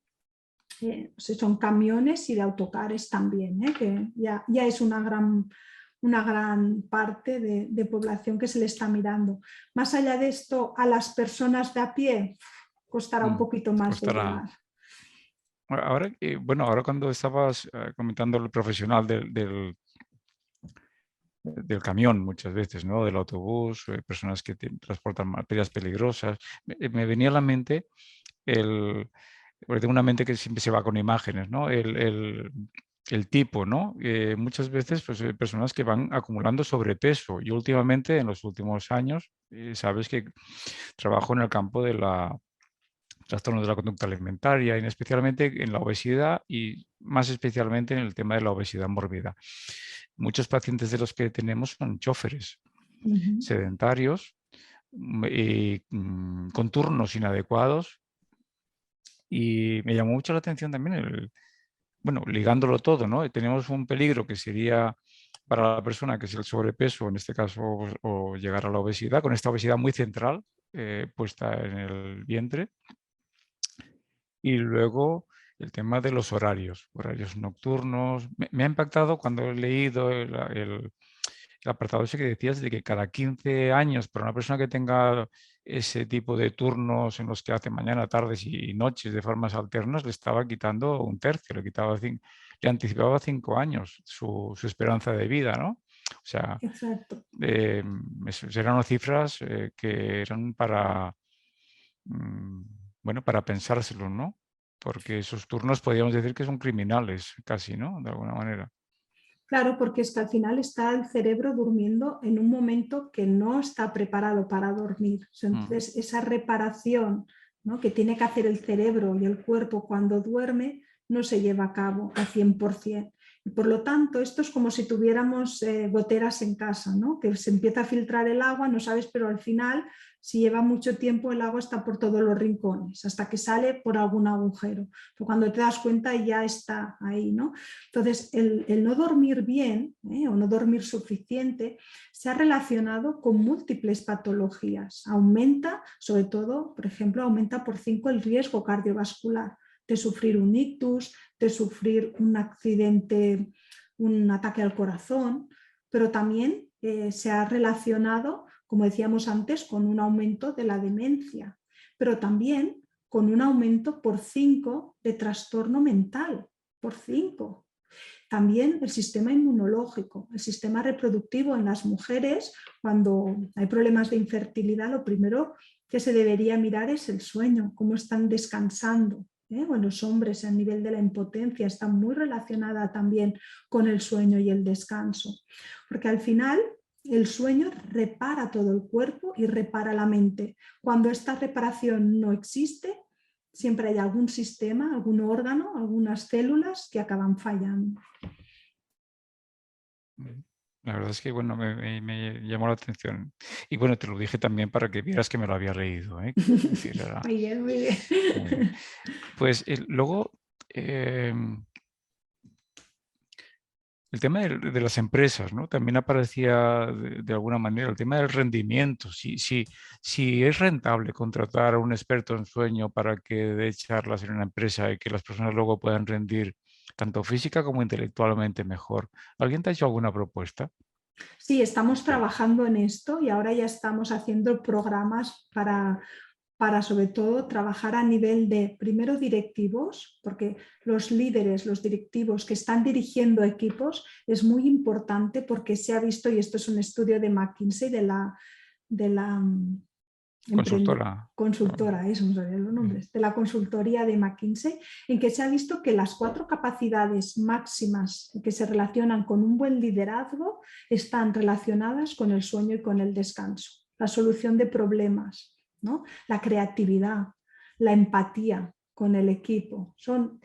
son camiones y de autocares también, que ya es una gran parte de población que se le está mirando. Más allá de esto, a las personas de a pie costará un poquito más de llegar. Ahora, ahora cuando estabas comentando el profesional del camión muchas veces, ¿no? Del autobús, personas que transportan materias peligrosas, me venía a la mente porque tengo una mente que siempre se va con imágenes, ¿no? El tipo, ¿no? Muchas veces pues, personas que van acumulando sobrepeso. Yo últimamente, en los últimos años, sabes que trabajo en el campo de trastornos de la conducta alimentaria, y especialmente en la obesidad y más especialmente en el tema de la obesidad mórbida. Muchos pacientes de los que tenemos son choferes sedentarios y con turnos inadecuados, y me llamó mucho la atención también ligándolo todo, ¿no? Tenemos un peligro que sería para la persona, que es el sobrepeso, en este caso, o llegar a la obesidad, con esta obesidad muy central puesta en el vientre. Y luego el tema de los horarios nocturnos. Me ha impactado cuando he leído el apartado ese que decías de que cada 15 años, para una persona que tenga ese tipo de turnos en los que hace mañana, tardes y noches de formas alternas, le estaba quitando un tercio, le anticipaba 5 años su esperanza de vida, ¿no? O sea, eran unas cifras que eran para para pensárselo, ¿no? Porque esos turnos podríamos decir que son criminales casi, ¿no? De alguna manera. Claro, porque es que al final está el cerebro durmiendo en un momento que no está preparado para dormir. Entonces, esa reparación, ¿no?, que tiene que hacer el cerebro y el cuerpo cuando duerme no se lleva a cabo al 100%. Por lo tanto, esto es como si tuviéramos goteras en casa, ¿no? Que se empieza a filtrar el agua, no sabes, pero al final, si lleva mucho tiempo, el agua está por todos los rincones, hasta que sale por algún agujero. Pero cuando te das cuenta ya está ahí, ¿no? Entonces, el no dormir bien o no dormir suficiente se ha relacionado con múltiples patologías. Aumenta, sobre todo, por ejemplo, aumenta por 5 el riesgo cardiovascular de sufrir un ictus, de sufrir un accidente, un ataque al corazón, pero también se ha relacionado, como decíamos antes, con un aumento de la demencia, pero también con un aumento por 5 de trastorno mental, por 5. También el sistema inmunológico, el sistema reproductivo en las mujeres, cuando hay problemas de infertilidad, lo primero que se debería mirar es el sueño, cómo están descansando. O en los hombres a nivel de la impotencia está muy relacionada también con el sueño y el descanso, porque al final el sueño repara todo el cuerpo y repara la mente. Cuando esta reparación no existe, siempre hay algún sistema, algún órgano, algunas células que acaban fallando. La verdad es que bueno, me llamó la atención. Y bueno, te lo dije también para que vieras que me lo había leído. Decir, era... Muy bien, muy bien. Muy bien. Pues luego, el tema de las empresas, ¿no? También aparecía de alguna manera el tema del rendimiento. Si es rentable contratar a un experto en sueño para que dé charlas en una empresa y que las personas luego puedan rendir tanto física como intelectualmente mejor. ¿Alguien te ha hecho alguna propuesta? Sí, estamos trabajando en esto y ahora ya estamos haciendo programas para sobre todo trabajar a nivel de, primero, directivos, porque los líderes, los directivos que están dirigiendo equipos es muy importante porque se ha visto, y esto es un estudio de McKinsey, de la consultora, eso no sabía los nombres, de la consultoría de McKinsey, en que se ha visto que las 4 capacidades máximas que se relacionan con un buen liderazgo están relacionadas con el sueño y con el descanso, la solución de problemas, ¿no? La creatividad, la empatía con el equipo. Son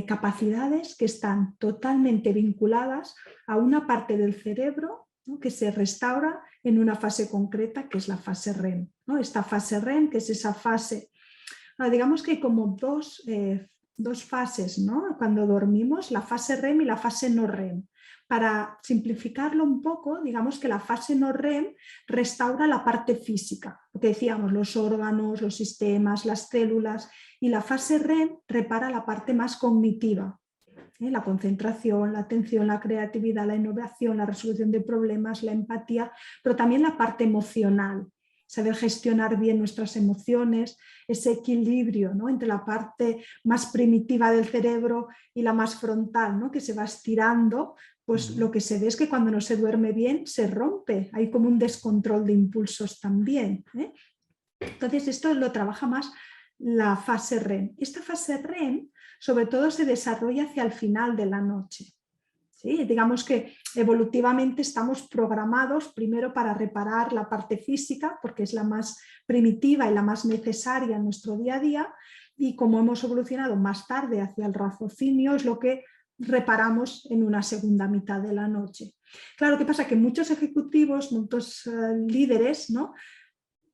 capacidades que están totalmente vinculadas a una parte del cerebro, ¿no? Que se restaura en una fase concreta que es la fase REM, ¿no? Esta fase REM, que es esa fase, digamos que hay como dos fases, ¿no? Cuando dormimos, la fase REM y la fase no REM. Para simplificarlo un poco, digamos que la fase no REM restaura la parte física, lo que decíamos, los órganos, los sistemas, las células, y la fase REM repara la parte más cognitiva, la concentración, la atención, la creatividad, la innovación, la resolución de problemas, la empatía, pero también la parte emocional, saber gestionar bien nuestras emociones, ese equilibrio, ¿no? Entre la parte más primitiva del cerebro y la más frontal, ¿no? Que se va estirando, pues lo que se ve es que cuando no se duerme bien se rompe, hay como un descontrol de impulsos también. Entonces esto lo trabaja más la fase REM. Esta fase REM sobre todo se desarrolla hacia el final de la noche. ¿Sí? Digamos que evolutivamente estamos programados primero para reparar la parte física, porque es la más primitiva y la más necesaria en nuestro día a día, y como hemos evolucionado más tarde hacia el raciocinio, es lo que reparamos en una segunda mitad de la noche. Claro, ¿qué pasa? Que muchos ejecutivos, muchos líderes, ¿no?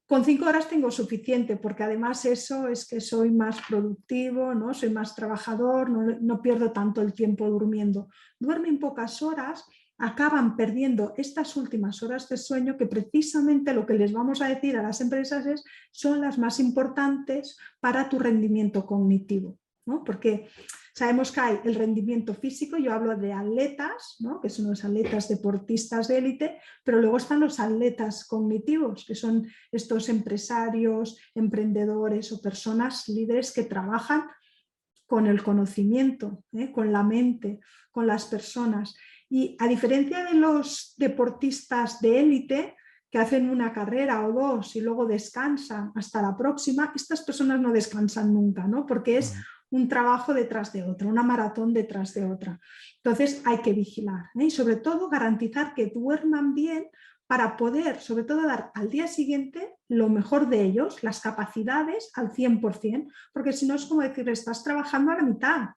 Con 5 horas tengo suficiente, porque además eso es que soy más productivo, ¿no? Soy más trabajador, no pierdo tanto el tiempo durmiendo. Duermen pocas horas, acaban perdiendo estas últimas horas de sueño, que precisamente lo que les vamos a decir a las empresas son las más importantes para tu rendimiento cognitivo, ¿no? Porque sabemos que hay el rendimiento físico, yo hablo de atletas, ¿no? Que son los atletas deportistas de élite, pero luego están los atletas cognitivos, que son estos empresarios, emprendedores o personas líderes que trabajan con el conocimiento, con la mente, con las personas. Y a diferencia de los deportistas de élite, que hacen una carrera o dos y luego descansan hasta la próxima, estas personas no descansan nunca, ¿no? Porque es un trabajo detrás de otro, una maratón detrás de otra. Entonces hay que vigilar, y sobre todo garantizar que duerman bien para poder, sobre todo, dar al día siguiente lo mejor de ellos, las capacidades al 100%, porque si no es como decir, estás trabajando a la mitad.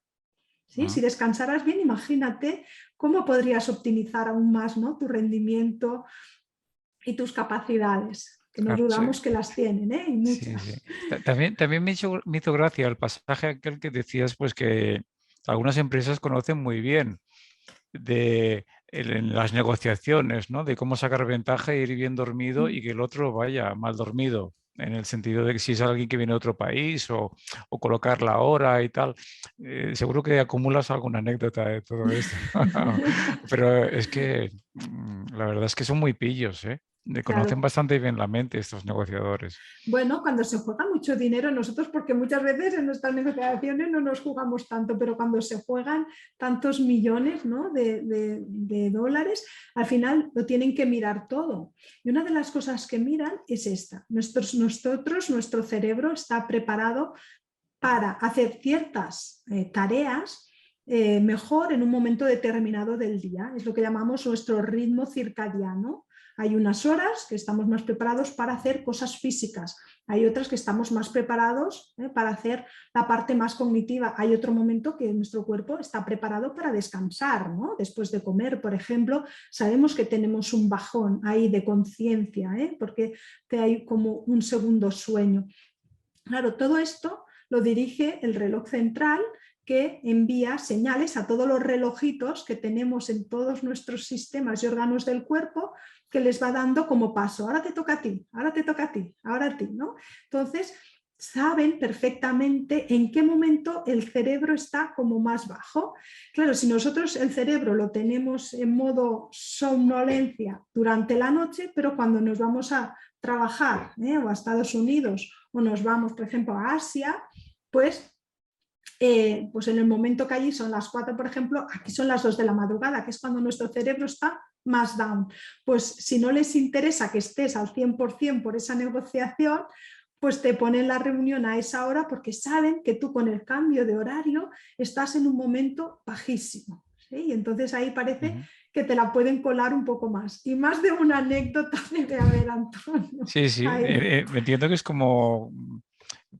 ¿sí? Si descansaras bien, imagínate cómo podrías optimizar aún más, ¿no?, tu rendimiento y tus capacidades, que no dudamos que las tienen, ¿eh? Y muchas. Sí, sí. También me hizo gracia el pasaje aquel que decías, pues que algunas empresas conocen muy bien en las negociaciones, ¿no?, de cómo sacar ventaja e ir bien dormido y que el otro vaya mal dormido, en el sentido de que si es alguien que viene de otro país o colocar la hora y tal. Seguro que acumulas alguna anécdota de todo esto. Pero es que la verdad es que son muy pillos, ¿eh? Conocen Claro. bastante bien la mente estos negociadores. Bueno, cuando se juega mucho dinero, nosotros, porque muchas veces en nuestras negociaciones no nos jugamos tanto, pero cuando se juegan tantos millones, ¿no?, de dólares, al final lo tienen que mirar todo. Y una de las cosas que miran es esta. Nuestro cerebro está preparado para hacer ciertas tareas mejor en un momento determinado del día. Es lo que llamamos nuestro ritmo circadiano. Hay unas horas que estamos más preparados para hacer cosas físicas, hay otras que estamos más preparados para hacer la parte más cognitiva, hay otro momento que nuestro cuerpo está preparado para descansar, ¿no? Después de comer, por ejemplo, sabemos que tenemos un bajón ahí de conciencia, porque hay como un segundo sueño. Claro, todo esto lo dirige el reloj central, que envía señales a todos los relojitos que tenemos en todos nuestros sistemas y órganos del cuerpo, que les va dando como paso. Ahora te toca a ti, ahora te toca a ti, ahora a ti, ¿no? Entonces, saben perfectamente en qué momento el cerebro está como más bajo. Claro, si nosotros el cerebro lo tenemos en modo somnolencia durante la noche, pero cuando nos vamos a trabajar o a Estados Unidos o nos vamos, por ejemplo, a Asia, pues en el momento que allí son las 4, por ejemplo, aquí son las 2 de la madrugada, que es cuando nuestro cerebro está más down. Pues si no les interesa que estés al 100% por esa negociación, pues te ponen la reunión a esa hora porque saben que tú con el cambio de horario estás en un momento bajísimo, ¿sí? Y entonces ahí parece que te la pueden colar un poco más. Y más de una anécdota de haber, Antonio. Sí, sí, me entiendo que es como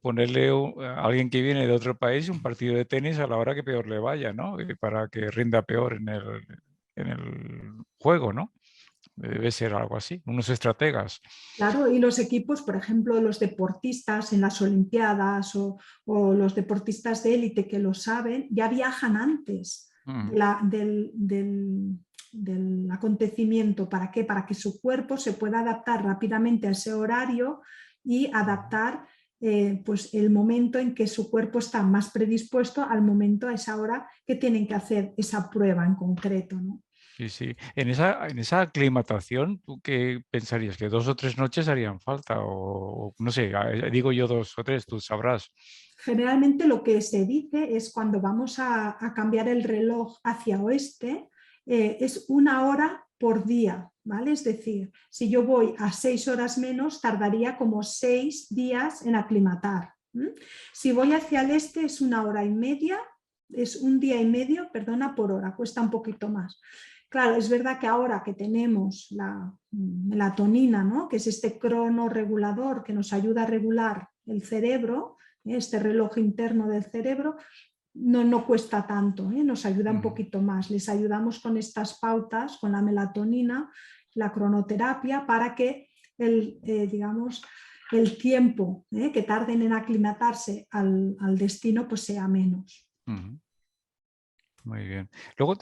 ponerle a alguien que viene de otro país un partido de tenis a la hora que peor le vaya, ¿no? Para que rinda peor en el juego, ¿no? Debe ser algo así, unos estrategas. Claro, y los equipos, por ejemplo, los deportistas en las Olimpiadas o los deportistas de élite que lo saben, ya viajan antes del acontecimiento. ¿Para qué? Para que su cuerpo se pueda adaptar rápidamente a ese horario y adaptar pues el momento en que su cuerpo está más predispuesto al momento, a esa hora que tienen que hacer esa prueba en concreto, ¿no? Sí, sí. En esa aclimatación, ¿tú qué pensarías? ¿Que 2 o 3 noches harían falta? O no sé, digo yo 2 o 3, tú sabrás. Generalmente lo que se dice es cuando vamos a cambiar el reloj hacia oeste, es 1 hora por día, ¿vale? Es decir, si yo voy a 6 horas menos, tardaría como 6 días en aclimatar. Si voy hacia el este es 1 hora y media, es 1 día y medio, perdona, por hora, cuesta un poquito más. Claro, es verdad que ahora que tenemos la melatonina, ¿no?, que es este crono regulador que nos ayuda a regular el cerebro, este reloj interno del cerebro, no cuesta tanto, nos ayuda un poquito más. Les ayudamos con estas pautas, con la melatonina, la cronoterapia, para que el tiempo que tarden en aclimatarse al destino pues sea menos. Muy bien. Luego,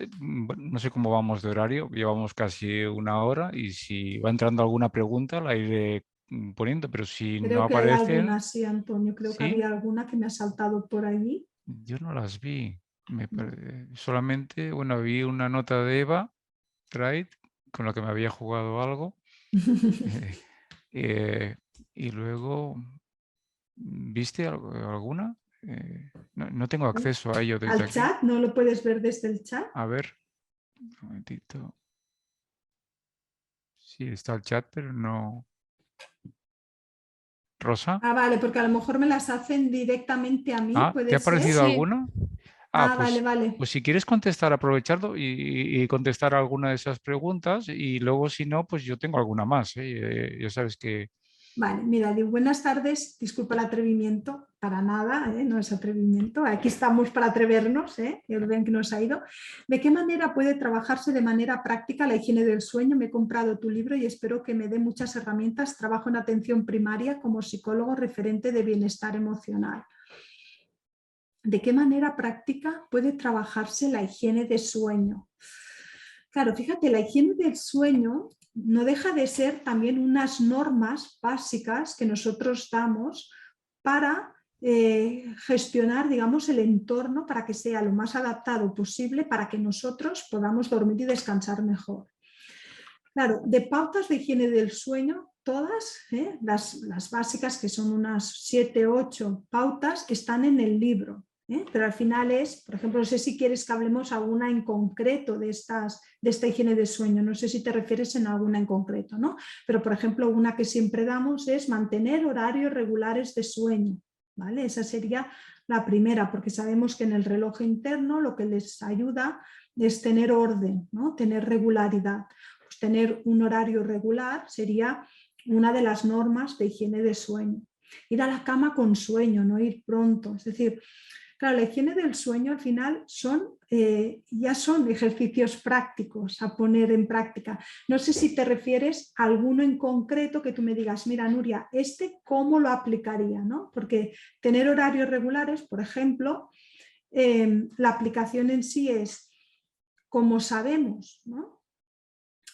no sé cómo vamos de horario, llevamos casi 1 hora y si va entrando alguna pregunta la iré poniendo, pero si Creo no que hay aparecen... alguna, sí, Antonio, creo que ¿Sí? había alguna que me ha saltado por allí. Yo no las vi. Solamente, bueno, vi una nota de Eva Trade con la que me había jugado algo. Y luego, ¿viste alguna? No tengo acceso a ello desde ¿Al aquí. chat? ¿No lo puedes ver desde el chat? A ver, un momentito. Sí, está el chat, pero no. ¿Rosa? Ah, vale, porque a lo mejor me las hacen directamente a mí, ¿Te ¿puede ha ser? parecido Sí, alguna? Vale, vale. Pues si quieres contestar, aprovecharlo y contestar alguna de esas preguntas y luego si no, pues yo tengo alguna más. Ya sabes que... Vale, mira, digo, buenas tardes, disculpa el atrevimiento. para nada, no es atrevimiento. Aquí estamos para atrevernos, que ven que nos ha ido. ¿De qué manera puede trabajarse de manera práctica la higiene del sueño? Me he comprado tu libro y espero que me dé muchas herramientas. Trabajo en atención primaria como psicólogo referente de bienestar emocional. ¿De qué manera práctica puede trabajarse la higiene de sueño? Claro, fíjate, la higiene del sueño no deja de ser también unas normas básicas que nosotros damos para gestionar, digamos, el entorno para que sea lo más adaptado posible para que nosotros podamos dormir y descansar mejor. Claro, de pautas de higiene del sueño, todas, las básicas, que son unas 7 o 8 pautas, están en el libro. Pero al final es, por ejemplo, no sé si quieres que hablemos alguna en concreto de esta higiene del sueño, no sé si te refieres en alguna en concreto, ¿no? Pero por ejemplo, una que siempre damos es mantener horarios regulares de sueño, ¿vale? Esa sería la primera, porque sabemos que en el reloj interno lo que les ayuda es tener orden, ¿no? Tener regularidad. Pues tener un horario regular sería una de las normas de higiene de sueño. Ir a la cama con sueño, no ir pronto, es decir, claro, la higiene del sueño al final ya son ejercicios prácticos a poner en práctica. No sé si te refieres a alguno en concreto que tú me digas, mira Nuria, ¿cómo lo aplicaría? ¿No? Porque tener horarios regulares, por ejemplo, la aplicación en sí es, como sabemos, ¿no?,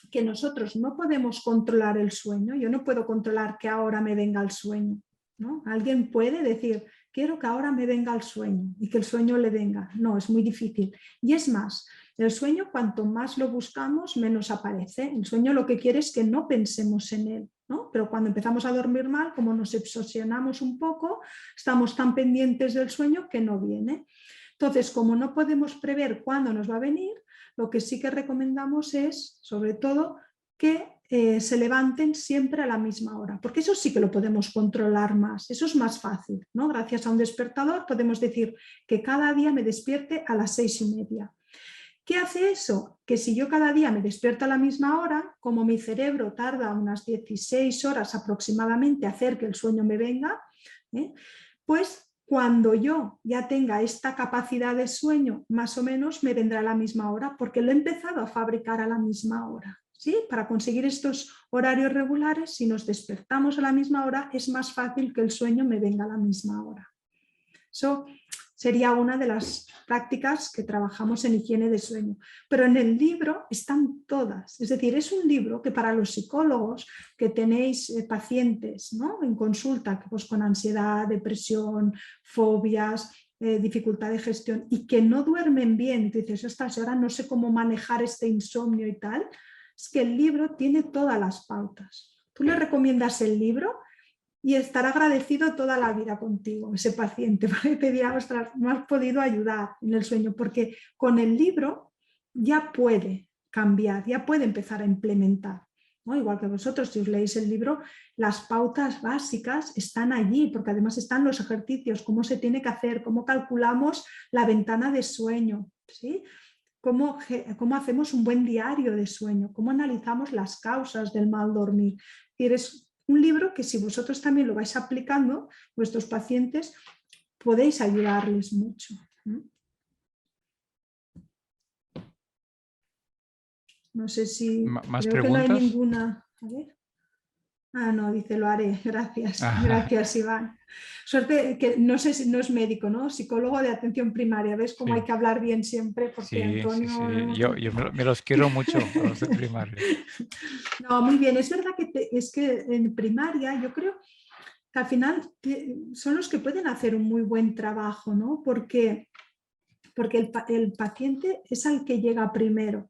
que nosotros no podemos controlar el sueño, yo no puedo controlar que ahora me venga el sueño, ¿no? Alguien puede decir, quiero que ahora me venga el sueño y que el sueño le venga. No, es muy difícil. Y es más, el sueño cuanto más lo buscamos, menos aparece. El sueño lo que quiere es que no pensemos en él, ¿no? Pero cuando empezamos a dormir mal, como nos obsesionamos un poco, estamos tan pendientes del sueño que no viene. Entonces, como no podemos prever cuándo nos va a venir, lo que sí que recomendamos es, sobre todo, que se levanten siempre a la misma hora, porque eso sí que lo podemos controlar más, eso es más fácil, ¿no? Gracias a un despertador podemos decir que cada día me despierte a las 6:30. ¿Qué hace eso? Que si yo cada día me despierto a la misma hora, como mi cerebro tarda unas 16 horas aproximadamente a hacer que el sueño me venga, pues cuando yo ya tenga esta capacidad de sueño, más o menos me vendrá a la misma hora, porque lo he empezado a fabricar a la misma hora. ¿Sí? Para conseguir estos horarios regulares, si nos despertamos a la misma hora, es más fácil que el sueño me venga a la misma hora. Eso sería una de las prácticas que trabajamos en higiene de sueño. Pero en el libro están todas. Es decir, es un libro que para los psicólogos que tenéis pacientes, ¿no?, en consulta, pues, con ansiedad, depresión, fobias, dificultad de gestión y que no duermen bien, y dices, ostras, ahora no sé cómo manejar este insomnio y tal, es que el libro tiene todas las pautas. Tú le recomiendas el libro y estará agradecido toda la vida contigo, ese paciente, porque te dirá, ostras, me has podido ayudar en el sueño, porque con el libro ya puede cambiar, ya puede empezar a implementar, ¿no? Igual que vosotros, si os leéis el libro, las pautas básicas están allí, porque además están los ejercicios, cómo se tiene que hacer, cómo calculamos la ventana de sueño, ¿sí? Cómo hacemos un buen diario de sueño, cómo analizamos las causas del mal dormir. Es un libro que si vosotros también lo vais aplicando, vuestros pacientes, podéis ayudarles mucho. No sé si... ¿Más creo preguntas? que no hay ninguna... A ver. Ah, no, dice, lo haré. Gracias. Gracias, Iván. Suerte que no sé si no es médico, ¿no? Psicólogo de atención primaria. ¿Ves cómo hay que hablar bien siempre? Porque sí, Antonio... sí. Yo me los quiero mucho a los de primaria. No, muy bien. Es verdad que es que en primaria yo creo que al final son los que pueden hacer un muy buen trabajo, ¿no? Porque el paciente es al que llega primero.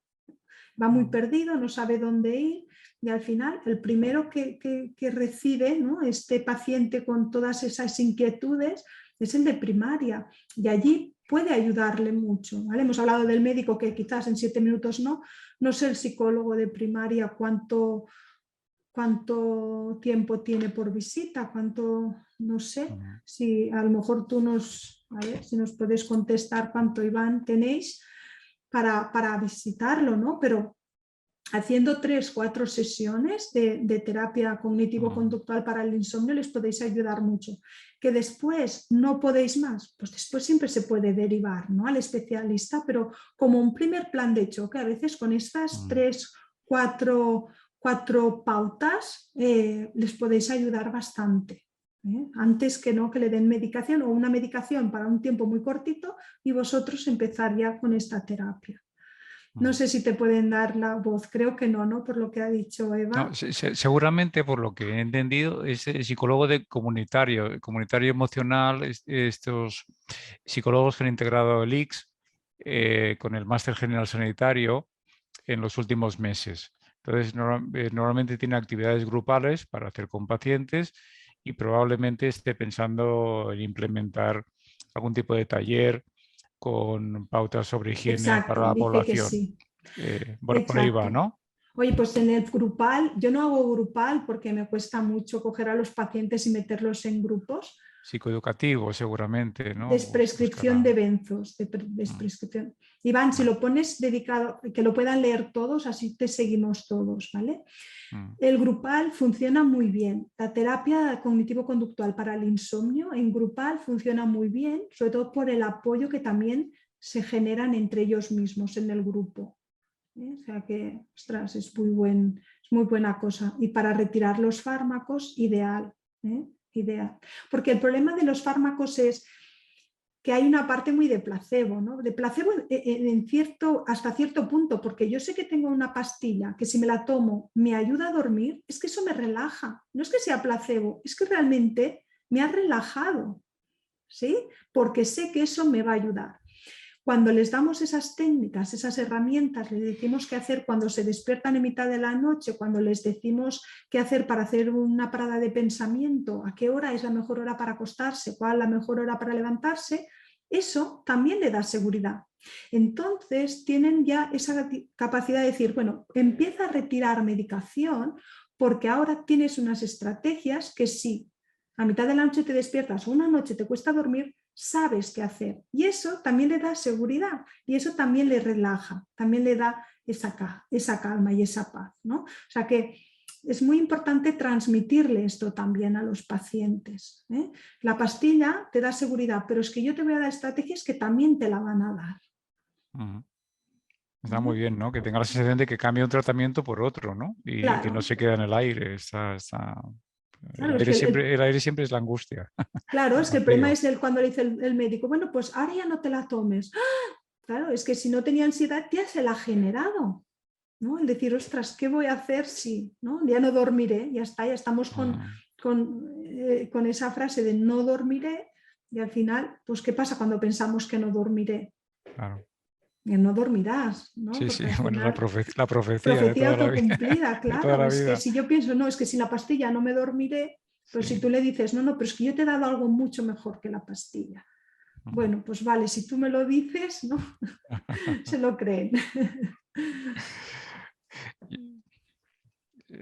Va muy perdido, no sabe dónde ir y al final el primero que recibe, ¿no?, este paciente con todas esas inquietudes es el de primaria y allí puede ayudarle mucho, ¿vale? Hemos hablado del médico que quizás en 7 minutos no sé el psicólogo de primaria cuánto tiempo tiene por visita, no sé, si a lo mejor tú a ver si nos puedes contestar cuánto, Iván, tenéis para visitarlo, ¿no? Pero haciendo 3 o 4 sesiones de terapia cognitivo-conductual para el insomnio les podéis ayudar mucho. Que después no podéis más, pues después siempre se puede derivar, ¿no?, al especialista, pero como un primer plan de choque, a veces con estas 3, 4 pautas les podéis ayudar bastante. Antes que no que le den medicación o una medicación para un tiempo muy cortito y vosotros empezar ya con esta terapia. No sé si te pueden dar la voz, creo que no, ¿no? Por lo que ha dicho Eva. No, seguramente, por lo que he entendido, es psicólogo comunitario emocional, estos psicólogos que han integrado el ICS con el Máster General Sanitario en los últimos meses. Entonces, normalmente tiene actividades grupales para hacer con pacientes y probablemente esté pensando en implementar algún tipo de taller con pautas sobre higiene para la dice que población. sí. Por ahí va, ¿no? Oye, pues en el grupal, yo no hago grupal porque me cuesta mucho coger a los pacientes y meterlos en grupos. Psicoeducativo, seguramente, ¿no? Desprescripción de benzos. Desprescripción. Iván, si lo pones dedicado, que lo puedan leer todos, así te seguimos todos, ¿vale? El grupal funciona muy bien. La terapia cognitivo-conductual para el insomnio en grupal funciona muy bien, sobre todo por el apoyo que también se generan entre ellos mismos en el grupo. O sea que, ostras, es muy buena cosa. Y para retirar los fármacos, ideal. Ideal. Porque el problema de los fármacos es que hay una parte muy de placebo, ¿no? De placebo hasta cierto punto, porque yo sé que tengo una pastilla que si me la tomo me ayuda a dormir, es que eso me relaja. No es que sea placebo, es que realmente me ha relajado, ¿sí? Porque sé que eso me va a ayudar. Cuando les damos esas técnicas, esas herramientas, les decimos qué hacer cuando se despiertan en mitad de la noche, cuando les decimos qué hacer para hacer una parada de pensamiento, a qué hora es la mejor hora para acostarse, cuál es la mejor hora para levantarse, eso también le da seguridad. Entonces tienen ya esa capacidad de decir, bueno, empieza a retirar medicación porque ahora tienes unas estrategias que si a mitad de la noche te despiertas o una noche te cuesta dormir, sabes qué hacer. Y eso también le da seguridad y eso también le relaja, también le da esa calma y esa paz, ¿no? O sea que es muy importante transmitirle esto también a los pacientes. La pastilla te da seguridad, pero es que yo te voy a dar estrategias que también te la van a dar. Está muy bien, ¿no? Que tenga la sensación de que cambia un tratamiento por otro, ¿no? Y claro. que no se queda en el aire. Claro, el aire siempre es la angustia. Claro, es que el problema es cuando le dice el médico, bueno, pues ahora ya no te la tomes. ¡Ah! Claro, es que si no tenía ansiedad ya se la ha generado, ¿no? El decir, ostras, ¿qué voy a hacer si, ¿no? Ya no dormiré? Ya está, ya estamos con esa frase de no dormiré y al final, pues ¿qué pasa cuando pensamos que no dormiré? Claro. Que no dormirás, ¿no? Sí, porque sí, bueno, la profecía de toda autocumplida, la vida. claro. Toda la es vida. que si yo pienso, no, es que sin la pastilla no me dormiré, pues si tú le dices, no, pero es que yo te he dado algo mucho mejor que la pastilla. Bueno, pues vale, si tú me lo dices, ¿no? Se lo creen.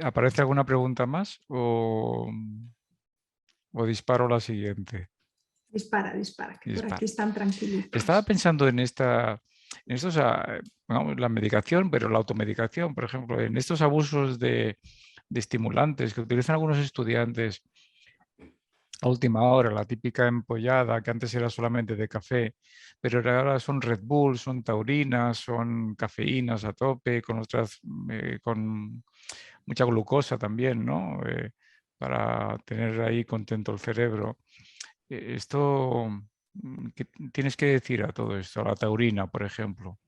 ¿Aparece alguna pregunta más o disparo la siguiente? Dispara, que por aquí están tranquilitos. Estaba pensando en la medicación, pero la automedicación, por ejemplo, en estos abusos de estimulantes que utilizan algunos estudiantes a última hora, la típica empollada que antes era solamente de café, pero ahora son Red Bull, son taurinas, son cafeínas a tope, con mucha glucosa también, ¿no? Para tener ahí contento el cerebro. Esto, ¿qué tienes que decir a todo esto? A la taurina, por ejemplo.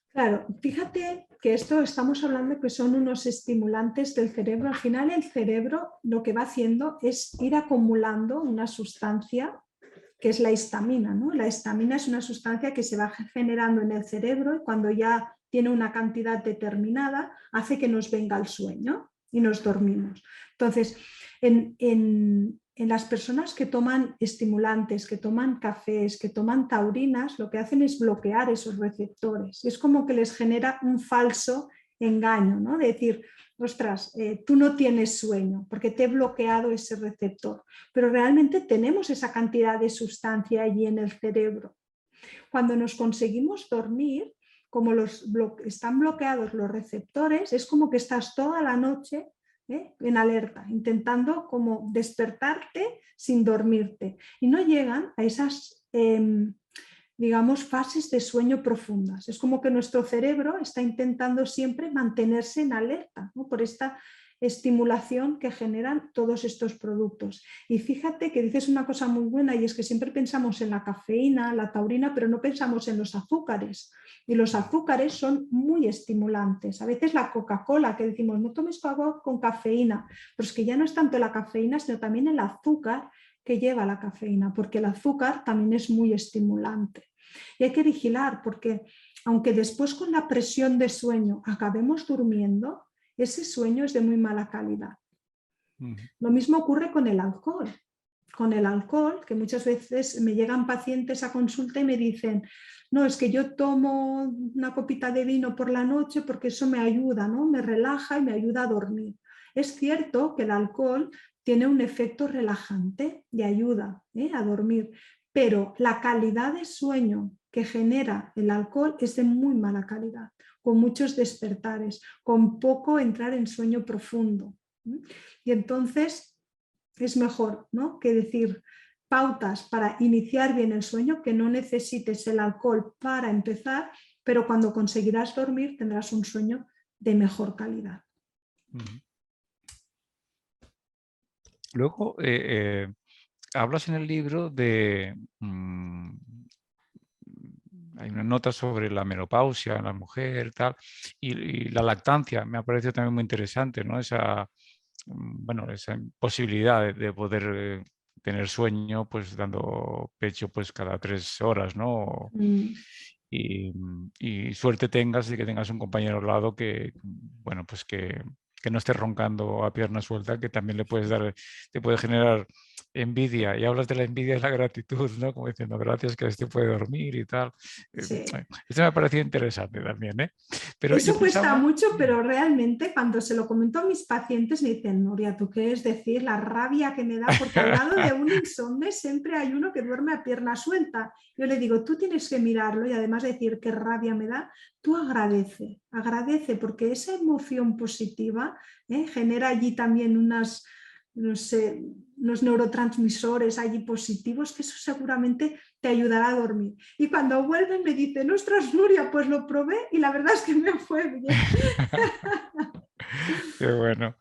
Claro, fíjate que esto estamos hablando que son unos estimulantes del cerebro. Al final el cerebro lo que va haciendo es ir acumulando una sustancia que es la histamina, ¿no? La histamina es una sustancia que se va generando en el cerebro y cuando ya tiene una cantidad determinada hace que nos venga el sueño y nos dormimos. Entonces, en las personas que toman estimulantes, que toman cafés, que toman taurinas, lo que hacen es bloquear esos receptores. Es como que les genera un falso engaño, ¿no? De decir, ostras, tú no tienes sueño porque te he bloqueado ese receptor, pero realmente tenemos esa cantidad de sustancia allí en el cerebro. Cuando nos conseguimos dormir, como están bloqueados los receptores, es como que estás toda la noche en alerta, intentando como despertarte sin dormirte. Y no llegan a esas, digamos, fases de sueño profundas. Es como que nuestro cerebro está intentando siempre mantenerse en alerta, ¿no? Por esta estimulación que generan todos estos productos. Y fíjate que dices una cosa muy buena, y es que siempre pensamos en la cafeína, la taurina, pero no pensamos en los azúcares. Y los azúcares son muy estimulantes. A veces la Coca-Cola, que decimos, no tomes agua con cafeína, pero es que ya no es tanto la cafeína, sino también el azúcar que lleva la cafeína, porque el azúcar también es muy estimulante. Y hay que vigilar, porque aunque después con la presión de sueño acabemos durmiendo, ese sueño es de muy mala calidad. Lo mismo ocurre con el alcohol. Con el alcohol, que muchas veces me llegan pacientes a consulta y me dicen, no, es que yo tomo una copita de vino por la noche porque eso me ayuda, ¿no? Me relaja y me ayuda a dormir. Es cierto que el alcohol tiene un efecto relajante y ayuda a dormir, pero la calidad de sueño que genera el alcohol es de muy mala calidad, con muchos despertares, con poco entrar en sueño profundo. Y entonces es mejor, ¿no?, que decir pautas para iniciar bien el sueño, que no necesites el alcohol para empezar, pero cuando conseguirás dormir tendrás un sueño de mejor calidad. Luego, hablas en el libro de... hay una nota sobre la menopausia en la mujer, tal, y la lactancia. Me ha parecido también muy interesante, ¿no? Esa posibilidad de poder tener sueño, pues dando pecho pues cada 3 horas, ¿no? Y suerte tengas de que tengas un compañero al lado que, bueno, pues que no esté roncando a pierna suelta, que también te puede generar envidia. Y hablas de la envidia y la gratitud, ¿no? Como diciendo, gracias que este puede dormir y tal. Sí. Esto me ha parecido interesante también, ¿eh? Pero eso yo cuesta pensaba... mucho, pero realmente cuando se lo comento a mis pacientes me dicen, Nuria, ¿tú qué es decir? La rabia que me da, porque al lado de un insomnio siempre hay uno que duerme a pierna suelta. Yo le digo, tú tienes que mirarlo y además de decir qué rabia me da, tú agradece, porque esa emoción positiva genera allí también unos neurotransmisores allí positivos, que eso seguramente te ayudará a dormir. Y cuando vuelven me dicen, ostras, Nuria, pues lo probé y la verdad es que me fue bien. Qué bueno.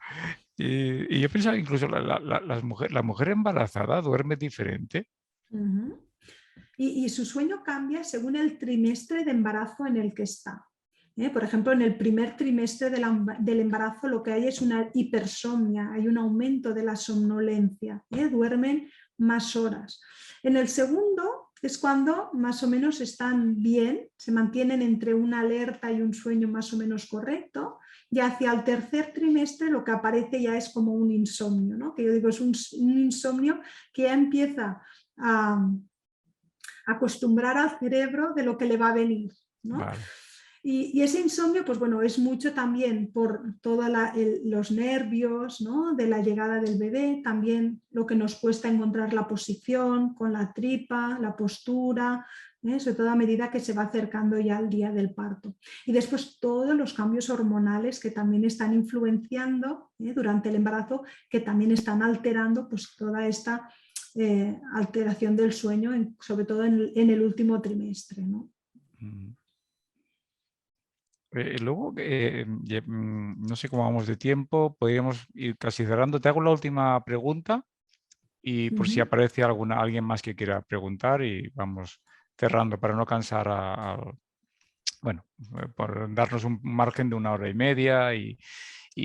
Y yo pensaba incluso la mujer embarazada duerme diferente. Y su sueño cambia según el trimestre de embarazo en el que está. Por ejemplo, en el primer trimestre del embarazo lo que hay es una hipersomnia, hay un aumento de la somnolencia, duermen más horas. En el segundo es cuando más o menos están bien, se mantienen entre una alerta y un sueño más o menos correcto, y hacia el tercer trimestre lo que aparece ya es como un insomnio, ¿no? Que yo digo es un insomnio que ya empieza a acostumbrar al cerebro de lo que le va a venir, ¿no? Vale. Y ese insomnio, pues bueno, es mucho también por todos los nervios, ¿no?, de la llegada del bebé, también lo que nos cuesta encontrar la posición con la tripa, la postura, sobre todo a medida que se va acercando ya el día del parto. Y después todos los cambios hormonales que también están influenciando durante el embarazo, que también están alterando pues toda esta alteración del sueño, sobre todo en el último trimestre, ¿no? Luego, no sé cómo vamos de tiempo, podríamos ir casi cerrando. Te hago la última pregunta y por si aparece alguien más que quiera preguntar y vamos cerrando para no cansar bueno, por darnos un margen de 1 hora y media y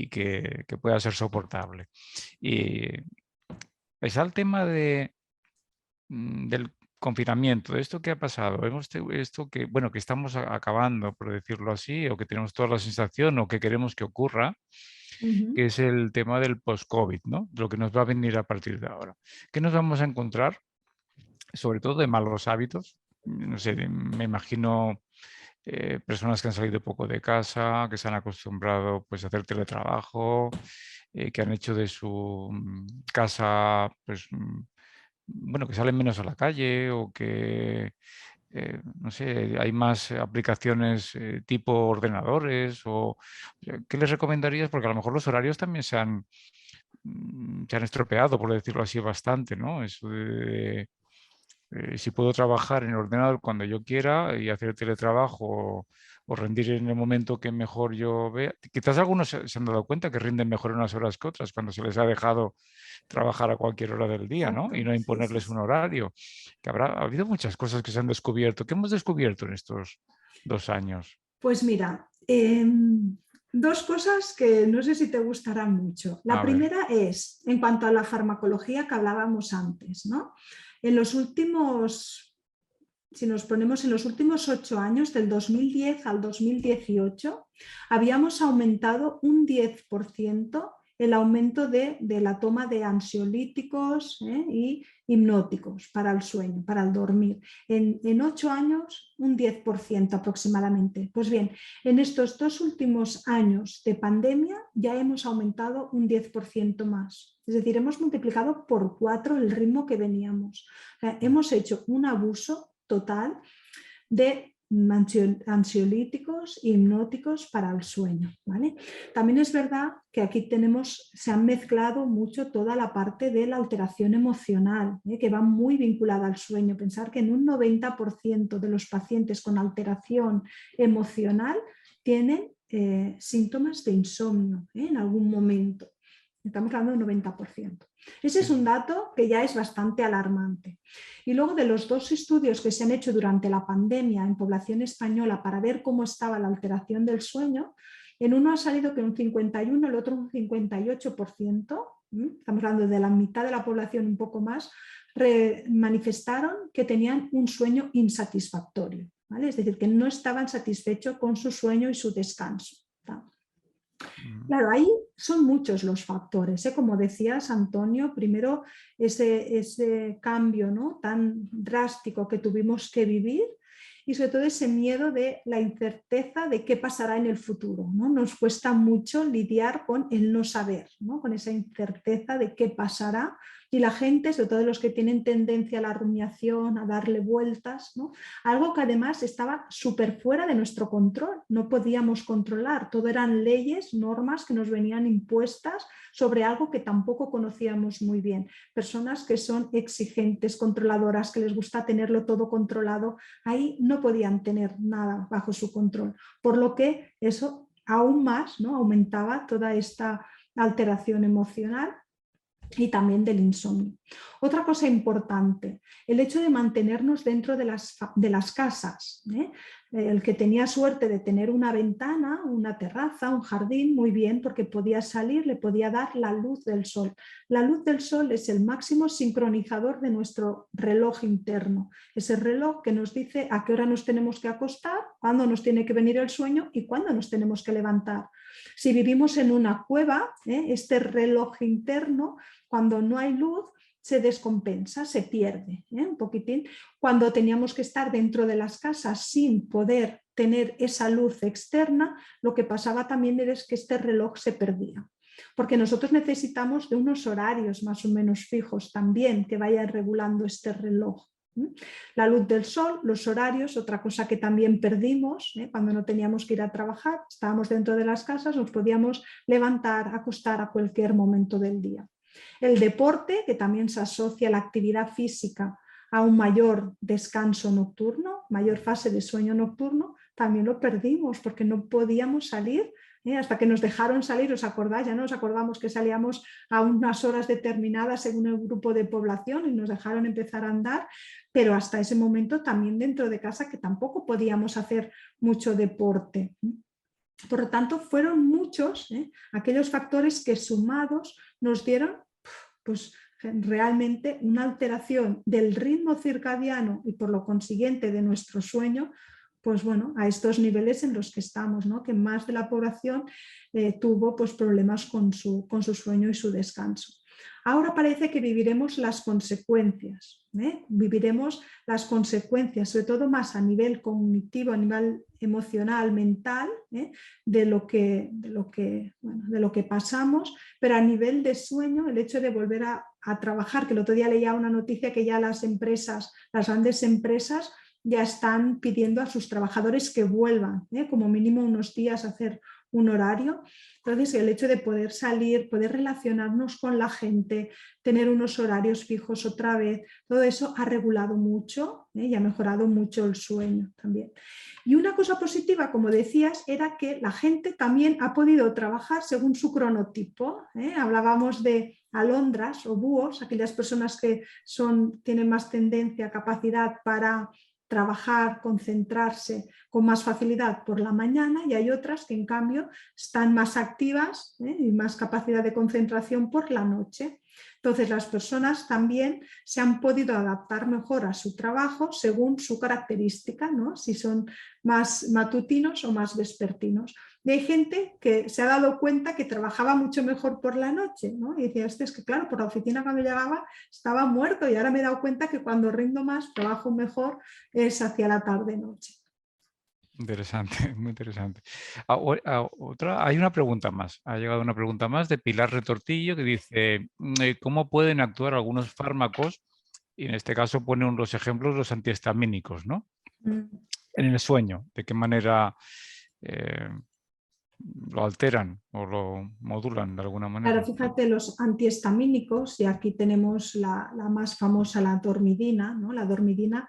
que pueda ser soportable. Y es el tema del confinamiento, esto que ha pasado, esto que, bueno, que estamos acabando, por decirlo así, o que tenemos toda la sensación o que queremos que ocurra, que es el tema del post-COVID, ¿no? Lo que nos va a venir a partir de ahora. ¿Qué nos vamos a encontrar? Sobre todo de malos hábitos. No sé, me imagino personas que han salido poco de casa, que se han acostumbrado pues, a hacer teletrabajo, que han hecho de su casa, pues, bueno, que salen menos a la calle o que no sé, hay más aplicaciones tipo ordenadores o ¿qué les recomendarías? Porque a lo mejor los horarios también se han estropeado, por decirlo así, bastante, ¿no? Eso de, si puedo trabajar en el ordenador cuando yo quiera y hacer teletrabajo o rendir en el momento que mejor yo vea. Quizás algunos se han dado cuenta que rinden mejor unas horas que otras cuando se les ha dejado trabajar a cualquier hora del día, ¿no? Y Exacto, no sí, sí, imponerles un sí. horario. Que ha habido muchas cosas que se han descubierto. ¿Qué hemos descubierto en estos 2 años? Pues mira, dos cosas que no sé si te gustarán mucho. La A ver, primera es en cuanto a la farmacología que hablábamos antes, ¿no? En los últimos, si nos ponemos en los últimos 8 años, del 2010 al 2018, habíamos aumentado un 10% el aumento de la toma de ansiolíticos y hipnóticos para el sueño, para el dormir. En 8 años, un 10% aproximadamente. Pues bien, en estos 2 últimos años de pandemia ya hemos aumentado un 10% más. Es decir, hemos multiplicado por 4 el ritmo que veníamos. O sea, hemos hecho un abuso total de ansiolíticos e hipnóticos para el sueño, ¿vale? También es verdad que aquí se han mezclado mucho toda la parte de la alteración emocional, que va muy vinculada al sueño. Pensar que en un 90% de los pacientes con alteración emocional tienen síntomas de insomnio en algún momento. Estamos hablando del 90%. Ese es un dato que ya es bastante alarmante. Y luego de los 2 estudios que se han hecho durante la pandemia en población española para ver cómo estaba la alteración del sueño, en uno ha salido que un 51%, el otro un 58%, estamos hablando de la mitad de la población, un poco más, manifestaron que tenían un sueño insatisfactorio, ¿vale? Es decir, que no estaban satisfechos con su sueño y su descanso. Claro, ahí son muchos los factores, ¿eh? Como decías, Antonio, primero ese cambio, ¿no?, tan drástico que tuvimos que vivir y sobre todo ese miedo de la incerteza de qué pasará en el futuro, ¿no? Nos cuesta mucho lidiar con el no saber, ¿no?, con esa incerteza de qué pasará y la gente, sobre todo los que tienen tendencia a la rumiación, a darle vueltas, ¿no?, algo que además estaba súper fuera de nuestro control, no podíamos controlar, todo eran leyes, normas que nos venían impuestas sobre algo que tampoco conocíamos muy bien. Personas que son exigentes, controladoras, que les gusta tenerlo todo controlado, ahí no podían tener nada bajo su control, por lo que eso aún más, ¿no?, aumentaba toda esta alteración emocional y también del insomnio. Otra cosa importante, el hecho de mantenernos dentro de las casas. El que tenía suerte de tener una ventana, una terraza, un jardín, muy bien, porque podía salir, le podía dar la luz del sol. La luz del sol es el máximo sincronizador de nuestro reloj interno. Es el reloj que nos dice a qué hora nos tenemos que acostar, cuándo nos tiene que venir el sueño y cuándo nos tenemos que levantar. Si vivimos en una cueva, este reloj interno, cuando no hay luz, se descompensa, se pierde un poquitín. Cuando teníamos que estar dentro de las casas sin poder tener esa luz externa, lo que pasaba también era que este reloj se perdía. Porque nosotros necesitamos de unos horarios más o menos fijos también que vayan regulando este reloj. La luz del sol, los horarios, otra cosa que también perdimos cuando no teníamos que ir a trabajar, estábamos dentro de las casas, nos podíamos levantar, acostar a cualquier momento del día. El deporte, que también se asocia a la actividad física a un mayor descanso nocturno, mayor fase de sueño nocturno, también lo perdimos porque no podíamos salir hasta que nos dejaron salir. ¿Os acordáis? Ya no nos acordamos que salíamos a unas horas determinadas según el grupo de población y nos dejaron empezar a andar, pero hasta ese momento también dentro de casa que tampoco podíamos hacer mucho deporte. Por lo tanto, fueron muchos aquellos factores que sumados nos dieron pues, realmente una alteración del ritmo circadiano y por lo consiguiente de nuestro sueño, pues bueno, a estos niveles en los que estamos, ¿no?, que más de la población tuvo pues, problemas con su sueño y su descanso. Ahora parece que viviremos las consecuencias, viviremos las consecuencias, sobre todo más a nivel cognitivo, a nivel emocional, mental, de lo que pasamos, pero a nivel de sueño, el hecho de volver a trabajar, que el otro día leía una noticia que ya las empresas, las grandes empresas, ya están pidiendo a sus trabajadores que vuelvan, como mínimo unos días a hacer un horario. Entonces, el hecho de poder salir, poder relacionarnos con la gente, tener unos horarios fijos otra vez, todo eso ha regulado mucho y ha mejorado mucho el sueño también. Y una cosa positiva, como decías, era que la gente también ha podido trabajar según su cronotipo. Hablábamos de alondras o búhos, aquellas personas que tienen más tendencia, capacidad para trabajar, concentrarse con más facilidad por la mañana, y hay otras que en cambio están más activas y más capacidad de concentración por la noche. Entonces las personas también se han podido adaptar mejor a su trabajo según su característica, ¿no? Si son más matutinos o más vespertinos. Y hay gente que se ha dado cuenta que trabajaba mucho mejor por la noche, ¿no? Y decía, es que claro, por la oficina cuando llegaba estaba muerto, y ahora me he dado cuenta que cuando rindo más, trabajo mejor, es hacia la tarde-noche. Interesante, muy interesante. Hay una pregunta más. Ha llegado una pregunta más de Pilar Retortillo que dice, ¿cómo pueden actuar algunos fármacos? Y en este caso ponen los ejemplos los antihistamínicos, ¿no? En el sueño. ¿De qué manera lo alteran o lo modulan de alguna manera? Claro, fíjate, los antihistamínicos, y aquí tenemos la más famosa, la dormidina, ¿no? La dormidina.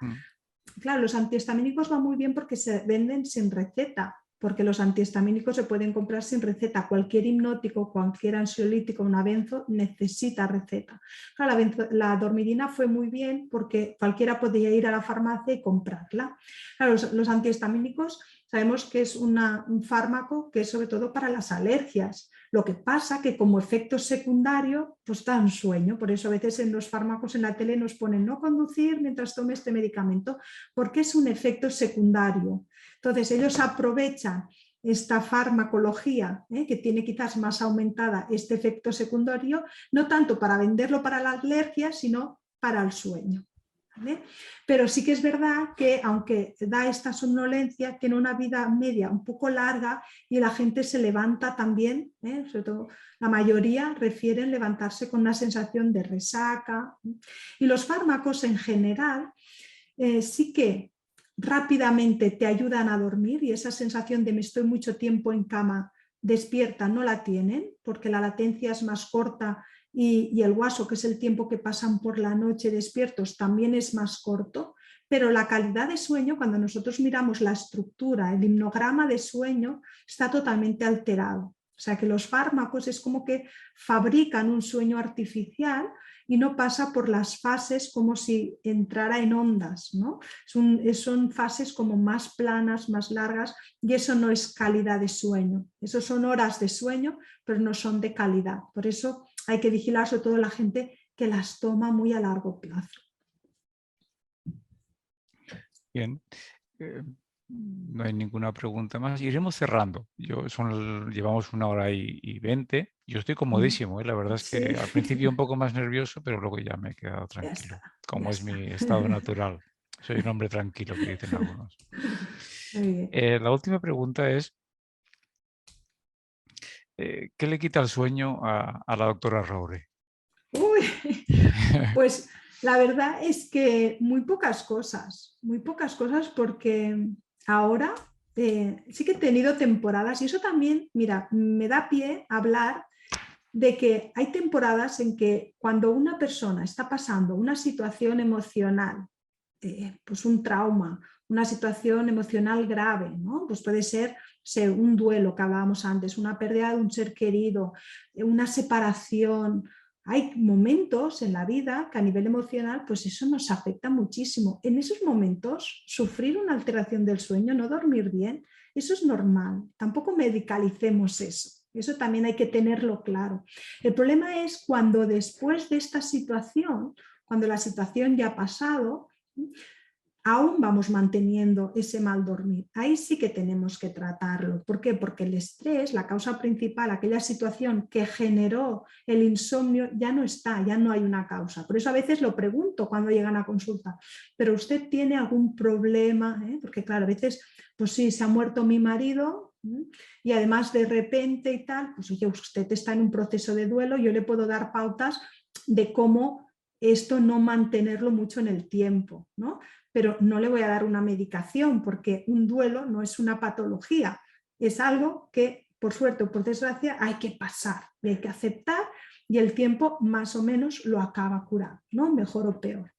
Claro, los antihistamínicos van muy bien porque se venden sin receta, porque los antihistamínicos se pueden comprar sin receta. Cualquier hipnótico, cualquier ansiolítico, una benzo, necesita receta. Claro, la dormidina fue muy bien porque cualquiera podía ir a la farmacia y comprarla. Claro, los antihistamínicos sabemos que es un fármaco que es sobre todo para las alergias. Lo que pasa que como efecto secundario pues dan sueño, por eso a veces en los fármacos en la tele nos ponen no conducir mientras tome este medicamento, porque es un efecto secundario. Entonces ellos aprovechan esta farmacología que tiene quizás más aumentada este efecto secundario, no tanto para venderlo para la alergia, sino para el sueño. ¿Vale? Pero sí que es verdad que aunque da esta somnolencia, tiene una vida media un poco larga y la gente se levanta también, sobre todo la mayoría refieren levantarse con una sensación de resaca. Y los fármacos en general sí que rápidamente te ayudan a dormir, y esa sensación de me estoy mucho tiempo en cama despierta no la tienen porque la latencia es más corta y el guaso, que es el tiempo que pasan por la noche despiertos, también es más corto, pero la calidad de sueño, cuando nosotros miramos la estructura, el himnograma de sueño, está totalmente alterado. O sea que los fármacos es como que fabrican un sueño artificial y no pasa por las fases como si entrara en ondas, ¿no? Son fases como más planas, más largas, y eso no es calidad de sueño. Eso son horas de sueño, pero no son de calidad. Por eso hay que vigilar sobre todo la gente que las toma muy a largo plazo. Bien. No hay ninguna pregunta más. Iremos cerrando. Llevamos 1 hora y 20. Yo estoy comodísimo, La verdad es que al principio un poco más nervioso, pero luego ya me he quedado tranquilo, como es mi estado natural. Soy un hombre tranquilo, que dicen algunos. La última pregunta es, ¿qué le quita el sueño a la doctora Roure? Pues la verdad es que muy pocas cosas, porque ahora sí que he tenido temporadas, y eso también, mira, me da pie a hablar de que hay temporadas en que cuando una persona está pasando una situación emocional, pues un trauma, una situación emocional grave, ¿no? Pues puede ser un duelo que hablábamos antes, una pérdida de un ser querido, una separación. Hay momentos en la vida que a nivel emocional pues eso nos afecta muchísimo. En esos momentos sufrir una alteración del sueño, no dormir bien, eso es normal. Tampoco medicalicemos eso. Eso también hay que tenerlo claro. El problema es cuando después de esta situación, cuando la situación ya ha pasado, aún vamos manteniendo ese mal dormir. Ahí sí que tenemos que tratarlo. ¿Por qué? Porque el estrés, la causa principal, aquella situación que generó el insomnio, ya no está, ya no hay una causa. Por eso a veces lo pregunto cuando llegan a consulta, ¿pero usted tiene algún problema? Porque claro, a veces, pues sí, se ha muerto mi marido y además de repente y tal, pues oye, usted está en un proceso de duelo, yo le puedo dar pautas de cómo esto no mantenerlo mucho en el tiempo, ¿no? pero no le voy a dar una medicación porque un duelo no es una patología, es algo que por suerte o por desgracia hay que pasar y hay que aceptar y el tiempo más o menos lo acaba curando, ¿no? Mejor o peor.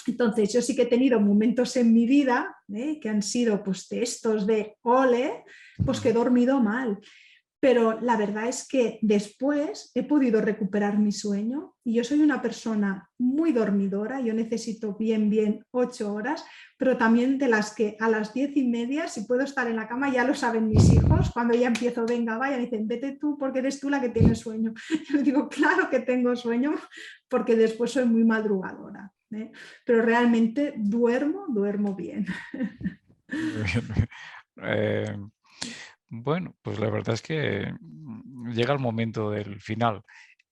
Entonces yo sí que he tenido momentos en mi vida que han sido pues de estos de ole, pues que he dormido mal. Pero la verdad es que después he podido recuperar mi sueño y yo soy una persona muy dormidora, yo necesito bien 8 horas, pero también de las que a las 10:30, si puedo estar en la cama, ya lo saben mis hijos, cuando ya empiezo, venga, vaya, me dicen, vete tú porque eres tú la que tiene sueño. Yo digo, claro que tengo sueño porque después soy muy madrugadora, pero realmente duermo bien. Bueno, pues la verdad es que llega el momento del final.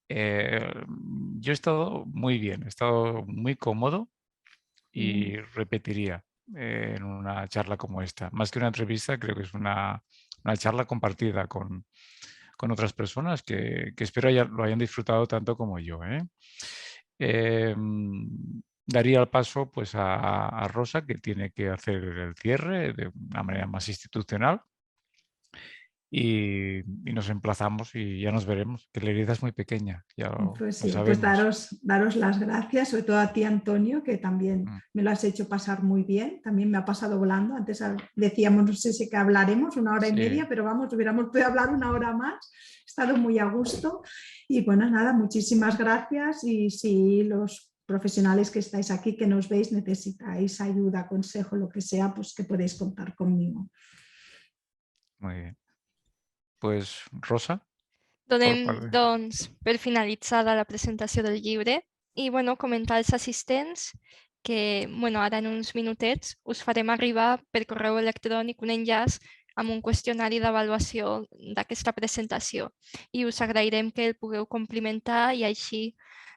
Yo he estado muy bien, he estado muy cómodo y repetiría en una charla como esta. Más que una entrevista, creo que es una charla compartida con otras personas que espero lo hayan disfrutado tanto como yo. Daría el paso pues, a Rosa, que tiene que hacer el cierre de una manera más institucional. Y nos emplazamos y ya nos veremos, que la herida es muy pequeña, ya Pues lo sí, pues sabemos. daros las gracias, sobre todo a ti, Antonio, que también me lo has hecho pasar muy bien, también me ha pasado volando, antes decíamos, no sé si que hablaremos 1 hora y media, Sí. pero vamos, hubiéramos podido hablar 1 hora más, he estado muy a gusto y bueno, nada, muchísimas gracias y si los profesionales que estáis aquí, que nos veis, necesitáis ayuda, consejo, lo que sea, pues que podéis contar conmigo. Muy bien. Pues, Rosa, Donem, doncs, per finalitzada la presentació del llibre i bueno, comentar als assistents que bueno, ara en uns minutets us farem arribar per correu electrònic un enllaç amb un qüestionari d'avaluació d'aquesta presentació i us agrairem que el pugueu complimentar i així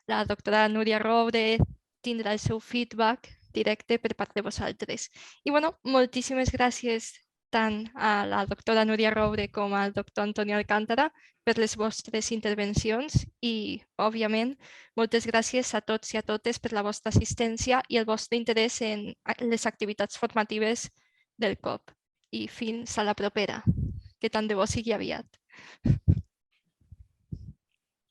la doctora Núria Roure tindrà el seu feedback directe per part de vosaltres. I bueno, moltíssimes gràcies tant a la doctora Núria Roure com al doctor Antonio Alcántara per les vostres intervencions i, òbviament, moltes gràcies a tots i a totes per la vostra assistència i el vostre interès en les activitats formatives del COP. I fins a la propera, que tant de bo sigui aviat.